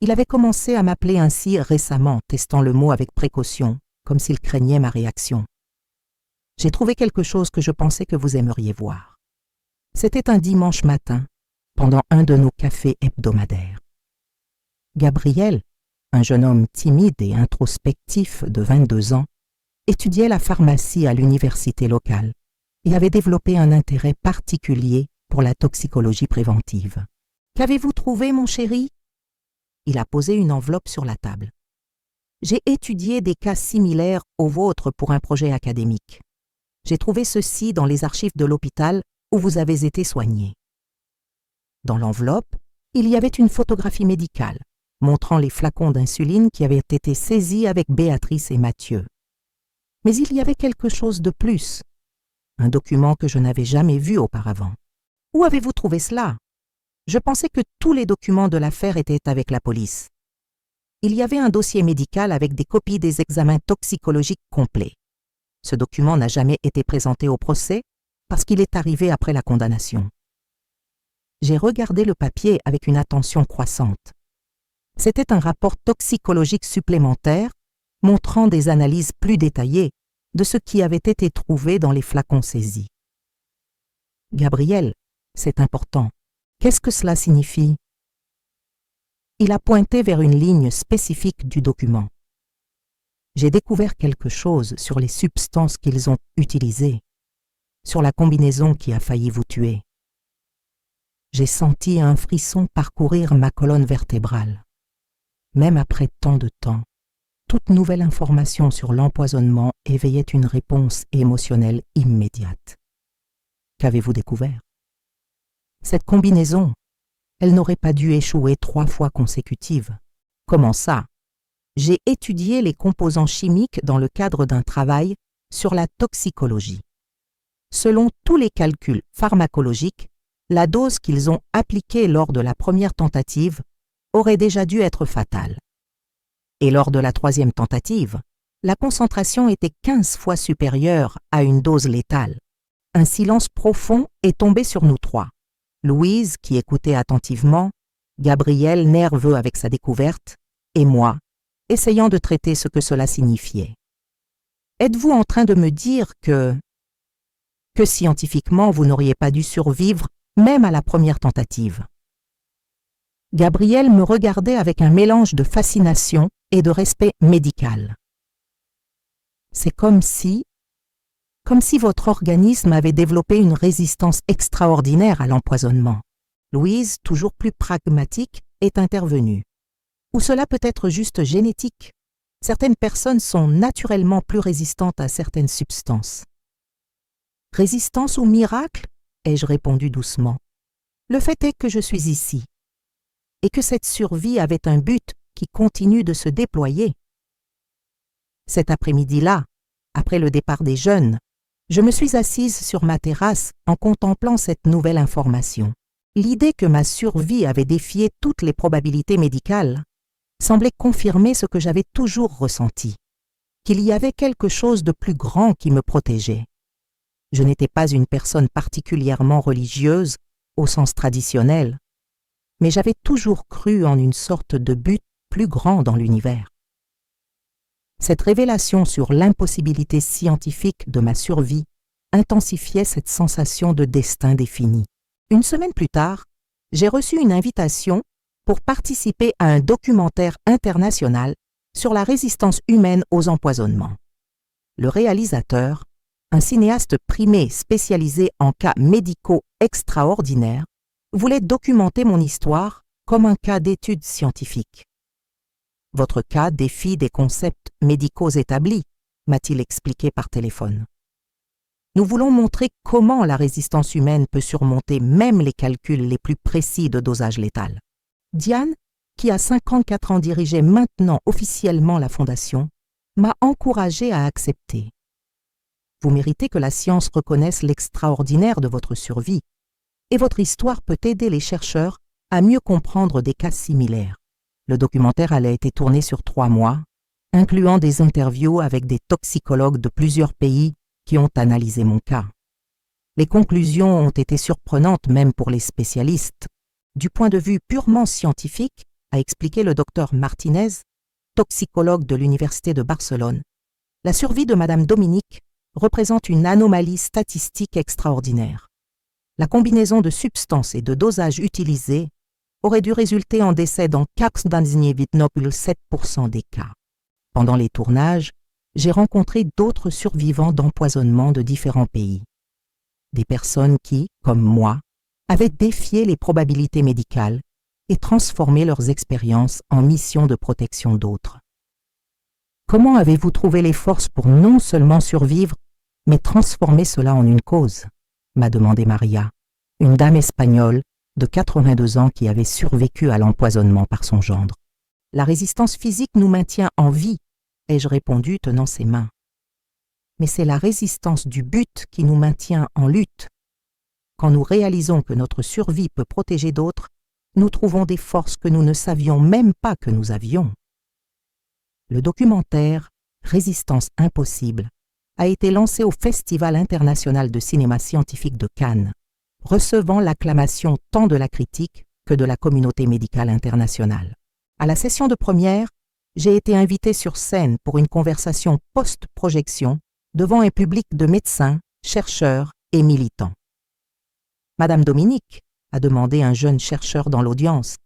Il avait commencé à m'appeler ainsi récemment, testant le mot avec précaution, comme s'il craignait ma réaction. J'ai trouvé quelque chose que je pensais que vous aimeriez voir. C'était un dimanche matin, pendant un de nos cafés hebdomadaires. Gabriel, un jeune homme timide et introspectif de 22 ans, étudiait la pharmacie à l'université locale et avait développé un intérêt particulier pour la toxicologie préventive. « Qu'avez-vous trouvé, mon chéri ?» Il a posé une enveloppe sur la table. « J'ai étudié des cas similaires aux vôtres pour un projet académique. J'ai trouvé ceci dans les archives de l'hôpital où vous avez été soigné. » Dans l'enveloppe, il y avait une photographie médicale montrant les flacons d'insuline qui avaient été saisis avec Béatrice et Mathieu. Mais il y avait quelque chose de plus, un document que je n'avais jamais vu auparavant. « Où avez-vous trouvé cela ? Je pensais que tous les documents de l'affaire étaient avec la police. » Il y avait un dossier médical avec des copies des examens toxicologiques complets. Ce document n'a jamais été présenté au procès parce qu'il est arrivé après la condamnation. J'ai regardé le papier avec une attention croissante. C'était un rapport toxicologique supplémentaire montrant des analyses plus détaillées de ce qui avait été trouvé dans les flacons saisis. « Gabriel, c'est important. Qu'est-ce que cela signifie ?» Il a pointé vers une ligne spécifique du document. J'ai découvert quelque chose sur les substances qu'ils ont utilisées, sur la combinaison qui a failli vous tuer. J'ai senti un frisson parcourir ma colonne vertébrale. Même après tant de temps, toute nouvelle information sur l'empoisonnement éveillait une réponse émotionnelle immédiate. Qu'avez-vous découvert ? Cette combinaison, elle n'aurait pas dû échouer 3 fois consécutives. Comment ça ? J'ai étudié les composants chimiques dans le cadre d'un travail sur la toxicologie. Selon tous les calculs pharmacologiques, la dose qu'ils ont appliquée lors de la première tentative aurait déjà dû être fatale. Et lors de la 3e tentative, la concentration était 15 fois supérieure à une dose létale. Un silence profond est tombé sur nous 3. Louise, qui écoutait attentivement, Gabriel, nerveux avec sa découverte, et moi, essayant de traiter ce que cela signifiait. Êtes-vous en train de me dire que scientifiquement vous n'auriez pas dû survivre même à la première tentative ? Gabriel me regardait avec un mélange de fascination et de respect médical. C'est comme si comme si votre organisme avait développé une résistance extraordinaire à l'empoisonnement. Louise, toujours plus pragmatique, est intervenue. Ou cela peut être juste génétique. Certaines personnes sont naturellement plus résistantes à certaines substances. Résistance ou miracle ? Ai-je répondu doucement. Le fait est que je suis ici, et que cette survie avait un but qui continue de se déployer. Cet après-midi-là, après le départ des jeunes, je me suis assise sur ma terrasse en contemplant cette nouvelle information. L'idée que ma survie avait défié toutes les probabilités médicales semblait confirmer ce que j'avais toujours ressenti, qu'il y avait quelque chose de plus grand qui me protégeait. Je n'étais pas une personne particulièrement religieuse au sens traditionnel, mais j'avais toujours cru en une sorte de but plus grand dans l'univers. Cette révélation sur l'impossibilité scientifique de ma survie intensifiait cette sensation de destin défini. Une semaine plus tard, j'ai reçu une invitation pour participer à un documentaire international sur la résistance humaine aux empoisonnements. Le réalisateur, un cinéaste primé spécialisé en cas médicaux extraordinaires, voulait documenter mon histoire comme un cas d'étude scientifique. Votre cas défie des concepts médicaux établis, m'a-t-il expliqué par téléphone. Nous voulons montrer comment la résistance humaine peut surmonter même les calculs les plus précis de dosage létal. Diane, qui à 54 ans dirigeait maintenant officiellement la Fondation, m'a encouragée à accepter. Vous méritez que la science reconnaisse l'extraordinaire de votre survie, et votre histoire peut aider les chercheurs à mieux comprendre des cas similaires. Le documentaire allait être tourné sur 3 mois, incluant des interviews avec des toxicologues de plusieurs pays qui ont analysé mon cas. Les conclusions ont été surprenantes même pour les spécialistes. Du point de vue purement scientifique, a expliqué le docteur Martinez, toxicologue de l'Université de Barcelone, la survie de Madame Dominique représente une anomalie statistique extraordinaire. La combinaison de substances et de dosages utilisés aurait dû résulter en décès dans 99,7% des cas. Pendant les tournages, j'ai rencontré d'autres survivants d'empoisonnement de différents pays. Des personnes qui, comme moi, avaient défié les probabilités médicales et transformé leurs expériences en mission de protection d'autres. Comment avez-vous trouvé les forces pour non seulement survivre, mais transformer cela en une cause ? M'a demandé Maria, une dame espagnole de 82 ans qui avait survécu à l'empoisonnement par son gendre. La résistance physique nous maintient en vie, ai-je répondu tenant ses mains. Mais c'est la résistance du but qui nous maintient en lutte. Quand nous réalisons que notre survie peut protéger d'autres, nous trouvons des forces que nous ne savions même pas que nous avions. Le documentaire « Résistance impossible » a été lancé au Festival international de cinéma scientifique de Cannes, recevant l'acclamation tant de la critique que de la communauté médicale internationale. À la session de première, j'ai été invité sur scène pour une conversation post-projection devant un public de médecins, chercheurs et militants. Madame Dominique, a demandé un jeune chercheur dans l'audience,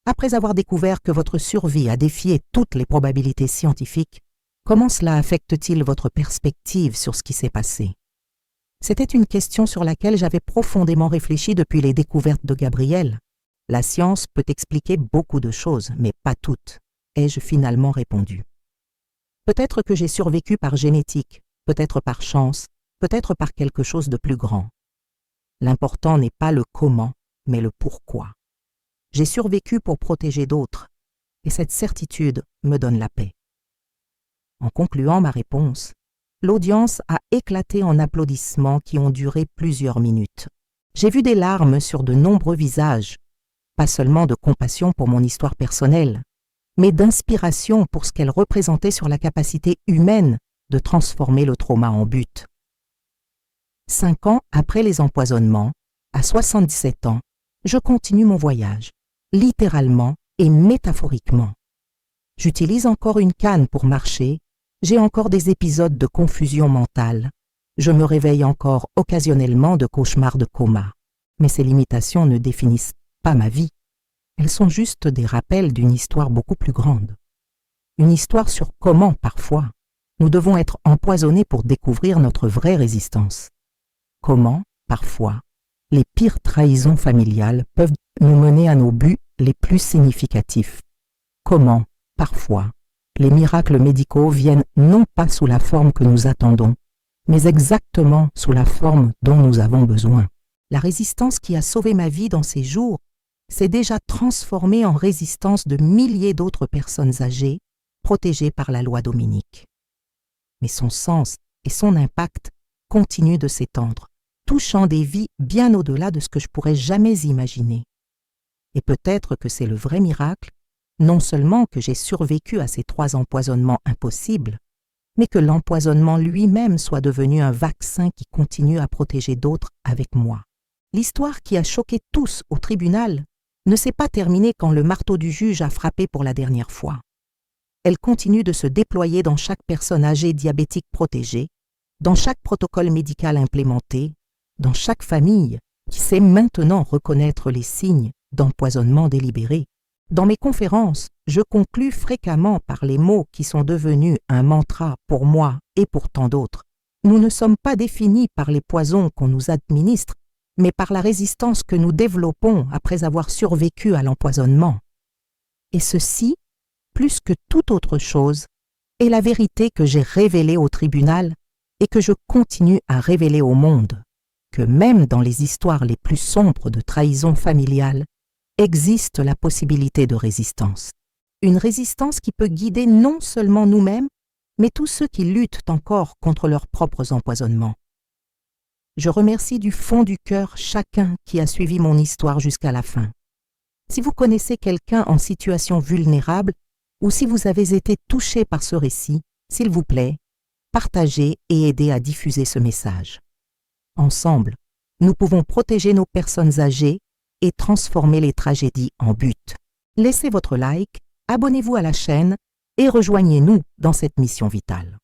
après avoir découvert que votre survie a défié toutes les probabilités scientifiques, comment cela affecte-t-il votre perspective sur ce qui s'est passé? C'était une question sur laquelle j'avais profondément réfléchi depuis les découvertes de Gabriel. La science peut expliquer beaucoup de choses, mais pas toutes, ai-je finalement répondu. Peut-être que j'ai survécu par génétique, peut-être par chance, peut-être par quelque chose de plus grand. L'important n'est pas le comment, mais le pourquoi. J'ai survécu pour protéger d'autres, et cette certitude me donne la paix. En concluant ma réponse, l'audience a éclaté en applaudissements qui ont duré plusieurs minutes. J'ai vu des larmes sur de nombreux visages, pas seulement de compassion pour mon histoire personnelle, mais d'inspiration pour ce qu'elle représentait sur la capacité humaine de transformer le trauma en but. 5 ans après les empoisonnements, à 77 ans, je continue mon voyage, littéralement et métaphoriquement. J'utilise encore une canne pour marcher, j'ai encore des épisodes de confusion mentale, je me réveille encore occasionnellement de cauchemars de coma. Mais ces limitations ne définissent pas ma vie, elles sont juste des rappels d'une histoire beaucoup plus grande. Une histoire sur comment, parfois, nous devons être empoisonnés pour découvrir notre vraie résistance. Comment, parfois, les pires trahisons familiales peuvent nous mener à nos buts les plus significatifs. Comment, parfois, les miracles médicaux viennent non pas sous la forme que nous attendons, mais exactement sous la forme dont nous avons besoin. La résistance qui a sauvé ma vie dans ces jours s'est déjà transformée en résistance de milliers d'autres personnes âgées, protégées par la loi Dominique. Mais son sens et son impact continuent de s'étendre, touchant des vies bien au-delà de ce que je pourrais jamais imaginer. Et peut-être que c'est le vrai miracle, non seulement que j'ai survécu à ces 3 empoisonnements impossibles, mais que l'empoisonnement lui-même soit devenu un vaccin qui continue à protéger d'autres avec moi. L'histoire qui a choqué tous au tribunal ne s'est pas terminée quand le marteau du juge a frappé pour la dernière fois. Elle continue de se déployer dans chaque personne âgée diabétique protégée, dans chaque protocole médical implémenté, dans chaque famille qui sait maintenant reconnaître les signes d'empoisonnement délibéré. Dans mes conférences, je conclus fréquemment par les mots qui sont devenus un mantra pour moi et pour tant d'autres. Nous ne sommes pas définis par les poisons qu'on nous administre, mais par la résistance que nous développons après avoir survécu à l'empoisonnement. Et ceci, plus que toute autre chose, est la vérité que j'ai révélée au tribunal et que je continue à révéler au monde, que même dans les histoires les plus sombres de trahison familiale, existe la possibilité de résistance. Une résistance qui peut guider non seulement nous-mêmes, mais tous ceux qui luttent encore contre leurs propres empoisonnements. Je remercie du fond du cœur chacun qui a suivi mon histoire jusqu'à la fin. Si vous connaissez quelqu'un en situation vulnérable ou si vous avez été touché par ce récit, s'il vous plaît, partagez et aidez à diffuser ce message. Ensemble, nous pouvons protéger nos personnes âgées et transformer les tragédies en but. Laissez votre like, abonnez-vous à la chaîne et rejoignez-nous dans cette mission vitale.